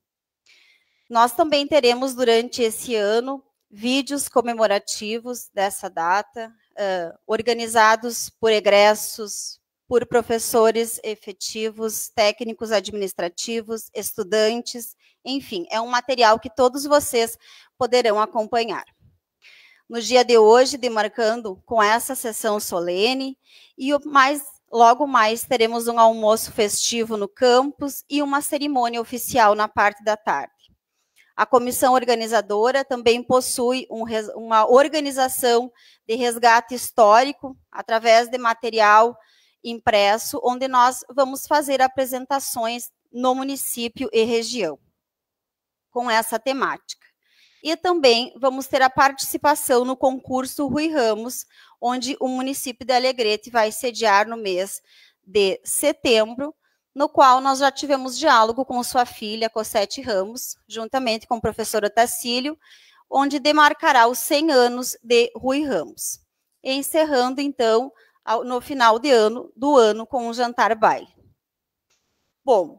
Nós também teremos durante esse ano vídeos comemorativos dessa data, organizados por egressos, por professores efetivos, técnicos administrativos, estudantes, enfim, é um material que todos vocês poderão acompanhar. No dia de hoje, demarcando com essa sessão solene, e logo mais teremos um almoço festivo no campus e uma cerimônia oficial na parte da tarde. A comissão organizadora também possui uma organização de resgate histórico através de material impresso, onde nós vamos fazer apresentações no município e região com essa temática. E também vamos ter a participação no concurso Rui Ramos, onde o município de Alegrete vai sediar no mês de setembro, no qual nós já tivemos diálogo com sua filha, Cosete Ramos, juntamente com o professor Otacílio, onde demarcará os 100 anos de Rui Ramos. E encerrando, então, no final do ano, com um jantar baile. Bom,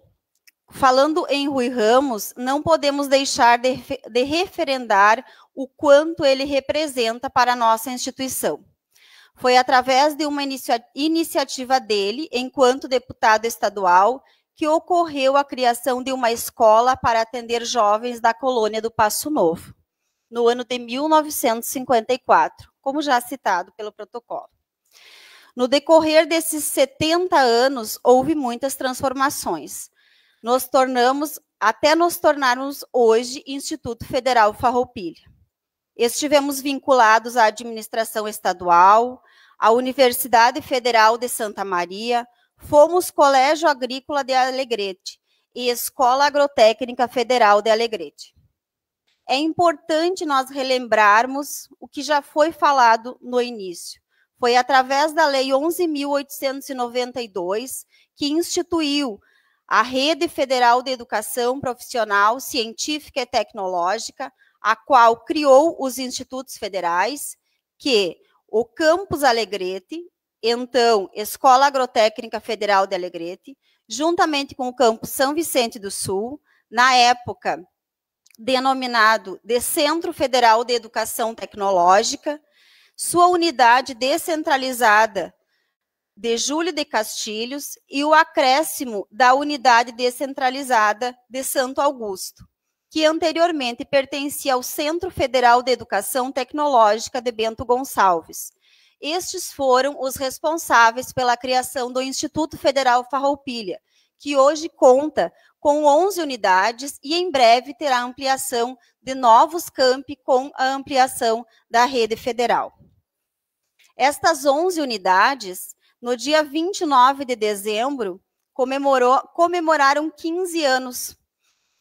falando em Rui Ramos, não podemos deixar de referendar o quanto ele representa para a nossa instituição. Foi através de uma iniciativa dele, enquanto deputado estadual, que ocorreu a criação de uma escola para atender jovens da colônia do Passo Novo, no ano de 1954, como já citado pelo protocolo. No decorrer desses 70 anos, houve muitas transformações. Até nos tornarmos hoje Instituto Federal Farroupilha. Estivemos vinculados à administração estadual, à Universidade Federal de Santa Maria, fomos Colégio Agrícola de Alegrete e Escola Agrotécnica Federal de Alegrete. É importante nós relembrarmos o que já foi falado no início. Foi através da Lei 11.892 que instituiu a Rede Federal de Educação Profissional, Científica e Tecnológica, a qual criou os institutos federais, que o Campus Alegrete, então Escola Agrotécnica Federal de Alegrete, juntamente com o Campus São Vicente do Sul, na época denominado de Centro Federal de Educação Tecnológica, sua unidade descentralizada de Júlio de Castilhos e o acréscimo da unidade descentralizada de Santo Augusto, que anteriormente pertencia ao Centro Federal de Educação Tecnológica de Bento Gonçalves. Estes foram os responsáveis pela criação do Instituto Federal Farroupilha, que hoje conta com 11 unidades e em breve terá ampliação de novos campi com a ampliação da rede federal. Estas 11 unidades, no dia 29 de dezembro, comemoraram 15 anos.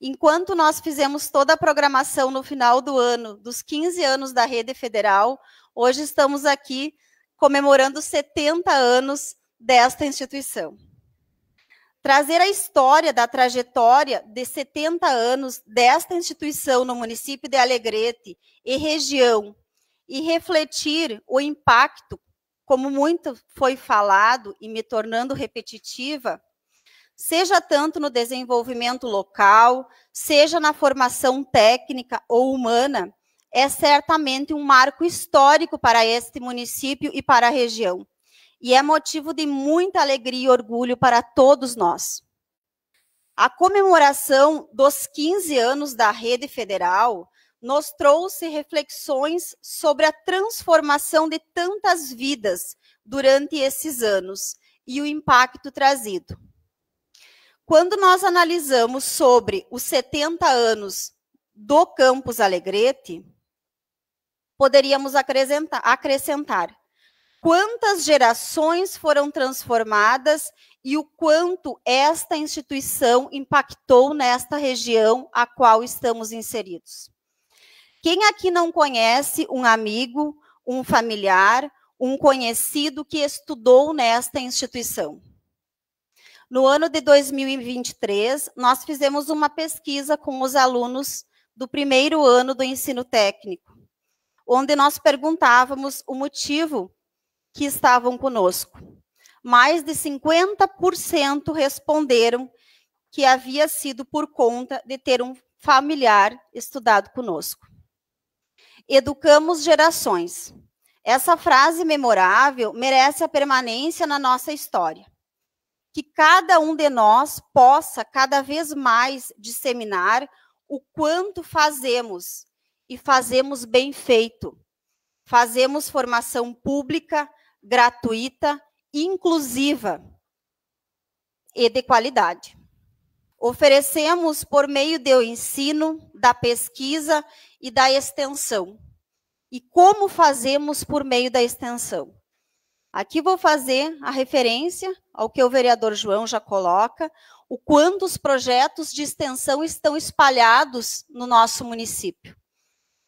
Enquanto nós fizemos toda a programação no final do ano, dos 15 anos da rede federal, hoje estamos aqui comemorando 70 anos desta instituição. Trazer a história da trajetória de 70 anos desta instituição no município de Alegrete e região e refletir o impacto, como muito foi falado e me tornando repetitiva, seja tanto no desenvolvimento local, seja na formação técnica ou humana, é certamente um marco histórico para este município e para a região. E é motivo de muita alegria e orgulho para todos nós. A comemoração dos 15 anos da rede federal nos trouxe reflexões sobre a transformação de tantas vidas durante esses anos e o impacto trazido. Quando nós analisamos sobre os 70 anos do Campus Alegrete, poderíamos acrescentar quantas gerações foram transformadas e o quanto esta instituição impactou nesta região a qual estamos inseridos. Quem aqui não conhece um amigo, um familiar, um conhecido que estudou nesta instituição? No ano de 2023, nós fizemos uma pesquisa com os alunos do primeiro ano do ensino técnico, onde nós perguntávamos o motivo que estavam conosco. Mais de 50% responderam que havia sido por conta de ter um familiar estudado conosco. Educamos gerações. Essa frase memorável merece a permanência na nossa história. Que cada um de nós possa cada vez mais disseminar o quanto fazemos, e fazemos bem feito. Fazemos formação pública, gratuita, inclusiva e de qualidade. Oferecemos por meio do ensino, da pesquisa e da extensão. E como fazemos por meio da extensão? Aqui vou fazer a referência ao que o vereador João já coloca, o quanto os projetos de extensão estão espalhados no nosso município.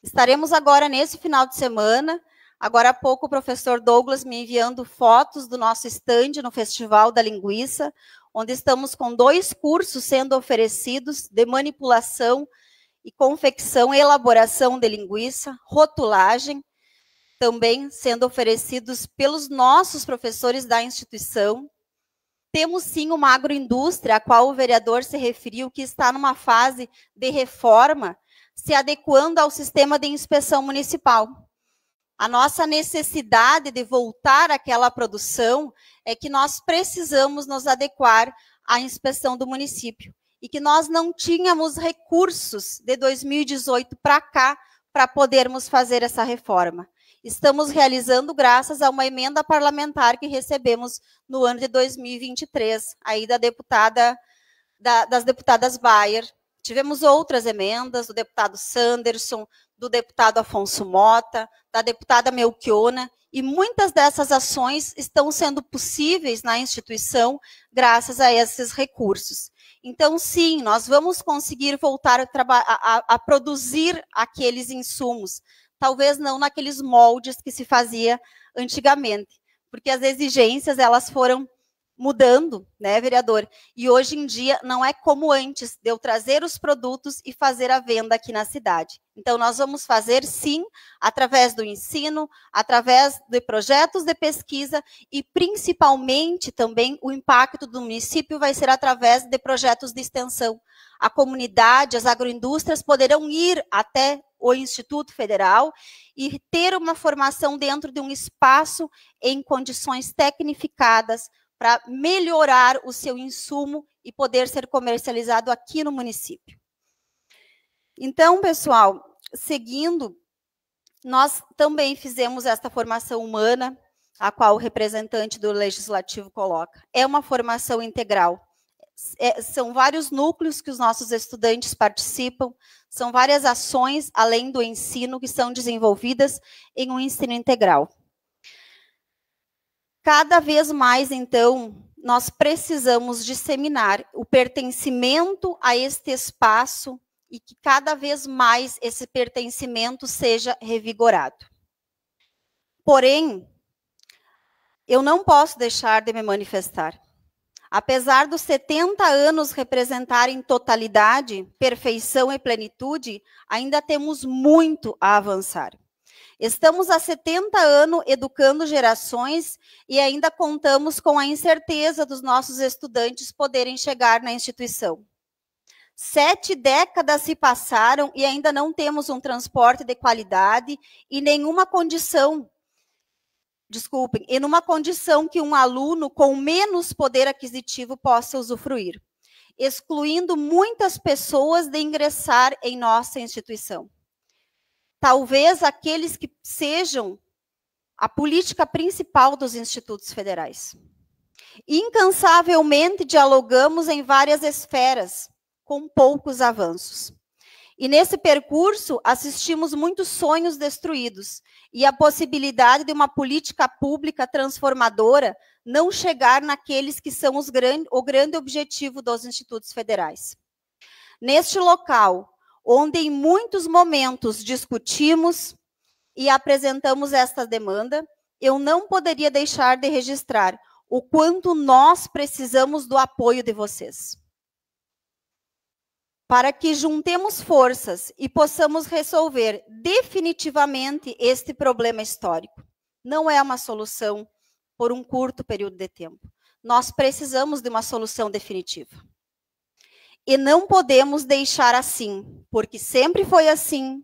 Estaremos agora nesse final de semana, agora há pouco o professor Douglas me enviando fotos do nosso estande no Festival da Linguiça, onde estamos com 2 cursos sendo oferecidos de manipulação e confecção e elaboração de linguiça, rotulagem, também sendo oferecidos pelos nossos professores da instituição. temos sim uma agroindústria, a qual o vereador se referiu, que está numa fase de reforma, se adequando ao sistema de inspeção municipal. A nossa necessidade de voltar àquela produção é que nós precisamos nos adequar à inspeção do município e que nós não tínhamos recursos de 2018 para cá para podermos fazer essa reforma. Estamos realizando graças a uma emenda parlamentar que recebemos no ano de 2023, aí das deputadas Bayer. Tivemos outras emendas do deputado Sanderson, do deputado Afonso Mota, da deputada Melchiona, e muitas dessas ações estão sendo possíveis na instituição graças a esses recursos. Então, sim, nós vamos conseguir voltar a produzir aqueles insumos, talvez não naqueles moldes que se fazia antigamente, porque as exigências elas foram mudando, né, vereador? E hoje em dia não é como antes, de eu trazer os produtos e fazer a venda aqui na cidade. Então, nós vamos fazer, sim, através do ensino, através de projetos de pesquisa e, principalmente, também o impacto do município vai ser através de projetos de extensão. A comunidade, as agroindústrias poderão ir até o Instituto Federal e ter uma formação dentro de um espaço em condições tecnificadas para melhorar o seu insumo e poder ser comercializado aqui no município. Então, pessoal, seguindo, nós também fizemos esta formação humana, a qual o representante do Legislativo coloca. É uma formação integral. São vários núcleos que os nossos estudantes participam, são várias ações, além do ensino, que são desenvolvidas em um ensino integral. Cada vez mais, então, nós precisamos disseminar o pertencimento a este espaço e que cada vez mais esse pertencimento seja revigorado. Porém, eu não posso deixar de me manifestar. Apesar dos 70 anos representarem totalidade, perfeição e plenitude, ainda temos muito a avançar. Estamos há 70 anos educando gerações e ainda contamos com a incerteza dos nossos estudantes poderem chegar na instituição. 7 décadas se passaram e ainda não temos um transporte de qualidade e nenhuma condição, em uma condição que um aluno com menos poder aquisitivo possa usufruir, excluindo muitas pessoas de ingressar em nossa instituição. Talvez aqueles que sejam a política principal dos institutos federais. Incansavelmente dialogamos em várias esferas, com poucos avanços. E nesse percurso, assistimos muitos sonhos destruídos e a possibilidade de uma política pública transformadora não chegar naqueles que são o grande objetivo dos institutos federais. Neste local, onde em muitos momentos discutimos e apresentamos esta demanda, eu não poderia deixar de registrar o quanto nós precisamos do apoio de vocês. Para que juntemos forças e possamos resolver definitivamente este problema histórico. Não é uma solução por um curto período de tempo. Nós precisamos de uma solução definitiva. E não podemos deixar assim, porque sempre foi assim,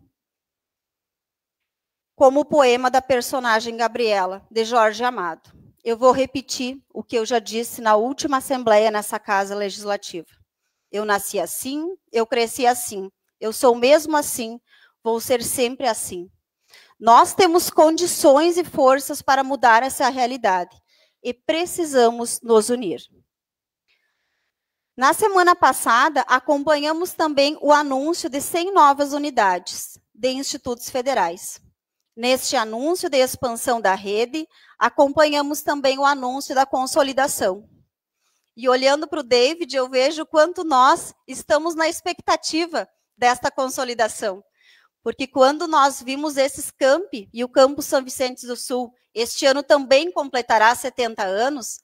como o poema da personagem Gabriela, de Jorge Amado. Eu vou repetir o que eu já disse na última assembleia nessa Casa Legislativa. Eu nasci assim, eu cresci assim, eu sou mesmo assim, vou ser sempre assim. Nós temos condições e forças para mudar essa realidade e precisamos nos unir. Na semana passada, acompanhamos também o anúncio de 100 novas unidades de institutos federais. Neste anúncio de expansão da rede, acompanhamos também o anúncio da consolidação. E olhando para o David, eu vejo quanto nós estamos na expectativa desta consolidação. Porque quando nós vimos esses campi, e o Campus São Vicente do Sul, este ano também completará 70 anos,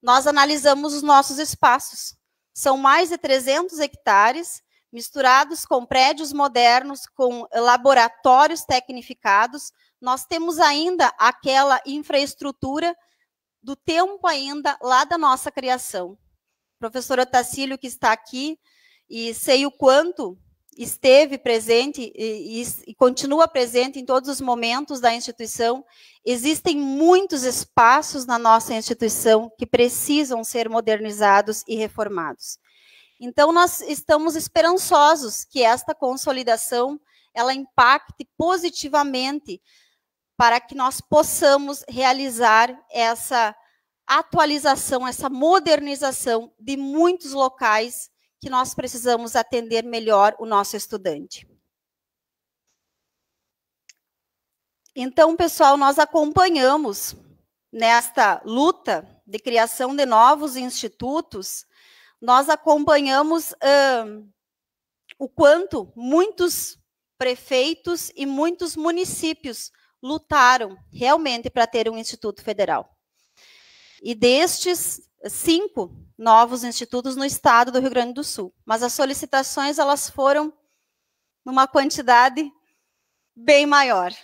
nós analisamos os nossos espaços. São mais de 300 hectares, misturados com prédios modernos, com laboratórios tecnificados. Nós temos ainda aquela infraestrutura do tempo ainda lá da nossa criação. Professor Otacílio, que está aqui, e sei o quanto esteve presente e continua presente em todos os momentos da instituição. Existem muitos espaços na nossa instituição que precisam ser modernizados e reformados. Então, nós estamos esperançosos que esta consolidação ela impacte positivamente para que nós possamos realizar essa atualização, essa modernização de muitos locais que nós precisamos atender melhor o nosso estudante. Então, pessoal, nós acompanhamos nesta luta de criação de novos institutos, nós acompanhamos o quanto muitos prefeitos e muitos municípios lutaram realmente para ter um instituto federal. E destes 5 novos institutos no estado do Rio Grande do Sul. Mas as solicitações, elas foram numa quantidade bem maior.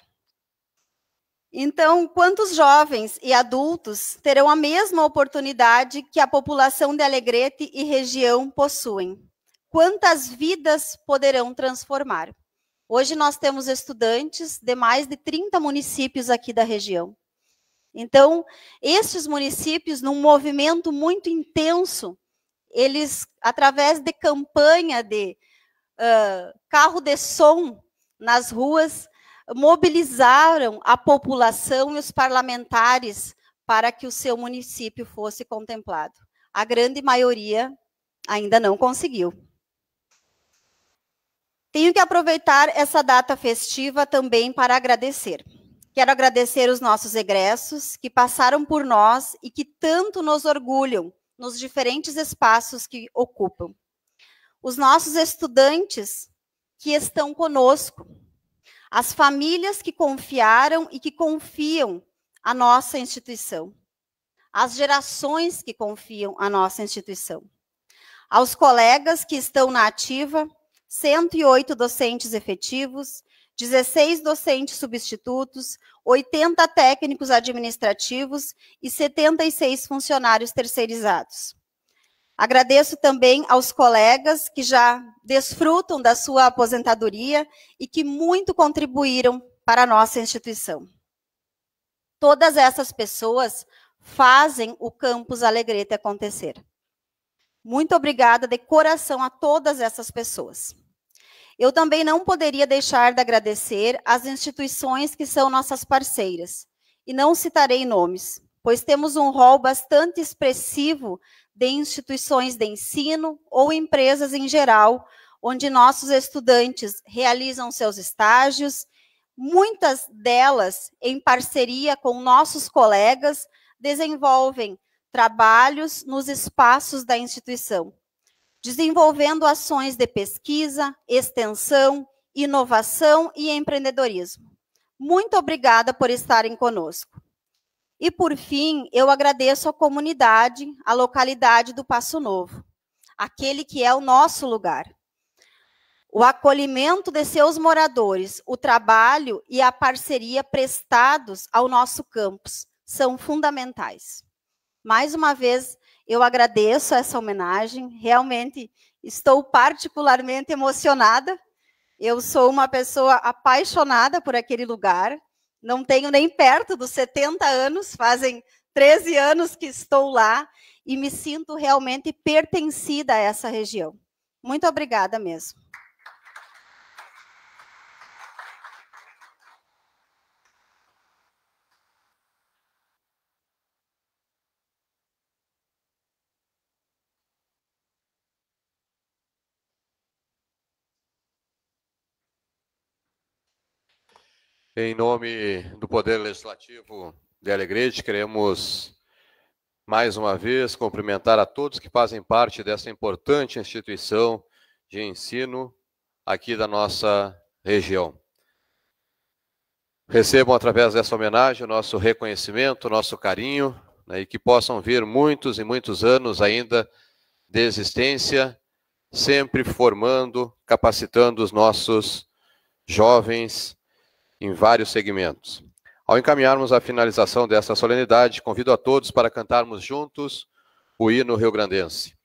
Então, quantos jovens e adultos terão a mesma oportunidade que a população de Alegrete e região possuem? Quantas vidas poderão transformar? Hoje nós temos estudantes de mais de 30 municípios aqui da região. Então, estes municípios, num movimento muito intenso, eles, através de campanha de carro de som nas ruas, mobilizaram a população e os parlamentares para que o seu município fosse contemplado. A grande maioria ainda não conseguiu. Tenho que aproveitar essa data festiva também para agradecer. Quero agradecer os nossos egressos que passaram por nós e que tanto nos orgulham nos diferentes espaços que ocupam. Os nossos estudantes que estão conosco. As famílias que confiaram e que confiam a nossa instituição. As gerações que confiam a nossa instituição. Aos colegas que estão na ativa, 108 docentes efetivos, 16 docentes substitutos, 80 técnicos administrativos e 76 funcionários terceirizados. Agradeço também aos colegas que já desfrutam da sua aposentadoria e que muito contribuíram para a nossa instituição. Todas essas pessoas fazem o Campus Alegrete acontecer. Muito obrigada de coração a todas essas pessoas. Eu também não poderia deixar de agradecer às instituições que são nossas parceiras, e não citarei nomes, pois temos um rol bastante expressivo de instituições de ensino ou empresas em geral, onde nossos estudantes realizam seus estágios, muitas delas em parceria com nossos colegas, desenvolvem trabalhos nos espaços da instituição, desenvolvendo ações de pesquisa, extensão, inovação e empreendedorismo. Muito obrigada por estarem conosco. E, por fim, eu agradeço à comunidade, à localidade do Passo Novo, aquele que é o nosso lugar. O acolhimento de seus moradores, o trabalho e a parceria prestados ao nosso campus são fundamentais. Mais uma vez, eu agradeço essa homenagem, realmente estou particularmente emocionada. Eu sou uma pessoa apaixonada por aquele lugar, não tenho nem perto dos 70 anos, fazem 13 anos que estou lá e me sinto realmente pertencida a essa região. Muito obrigada mesmo. Em nome do Poder Legislativo de Alegrete, queremos mais uma vez cumprimentar a todos que fazem parte dessa importante instituição de ensino aqui da nossa região. Recebam através dessa homenagem o nosso reconhecimento, o nosso carinho, né, e que possam vir muitos e muitos anos ainda de existência, sempre formando, capacitando os nossos jovens em vários segmentos. Ao encaminharmos a finalização desta solenidade, convido a todos para cantarmos juntos o hino rio-grandense.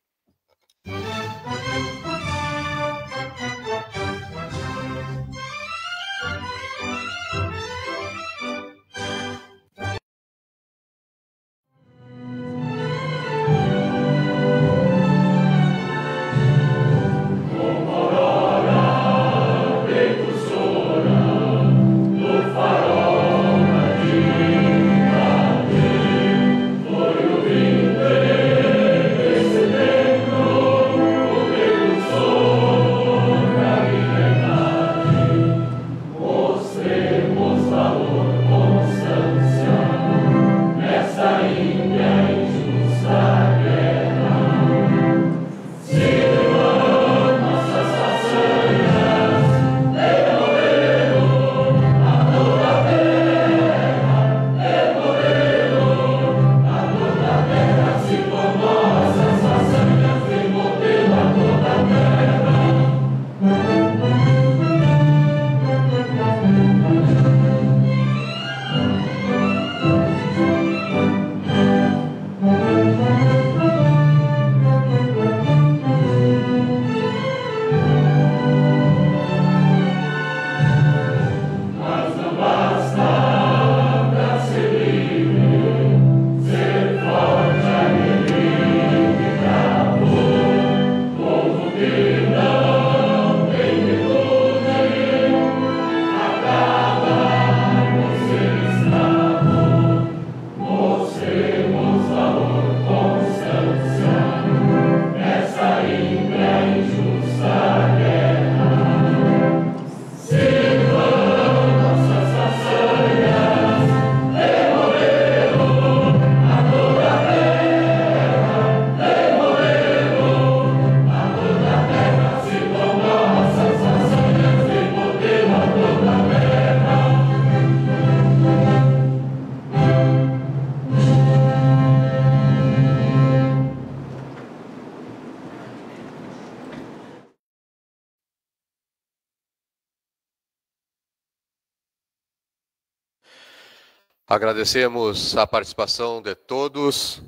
Agradecemos a participação de todos,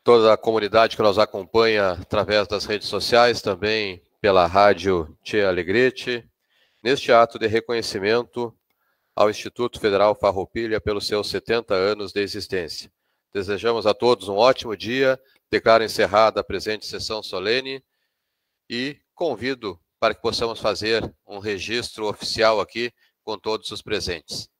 toda a comunidade que nos acompanha através das redes sociais, também pela rádio Tia Alegrete, neste ato de reconhecimento ao Instituto Federal Farroupilha pelos seus 70 anos de existência. Desejamos a todos um ótimo dia, declaro encerrada a presente sessão solene e convido para que possamos fazer um registro oficial aqui com todos os presentes.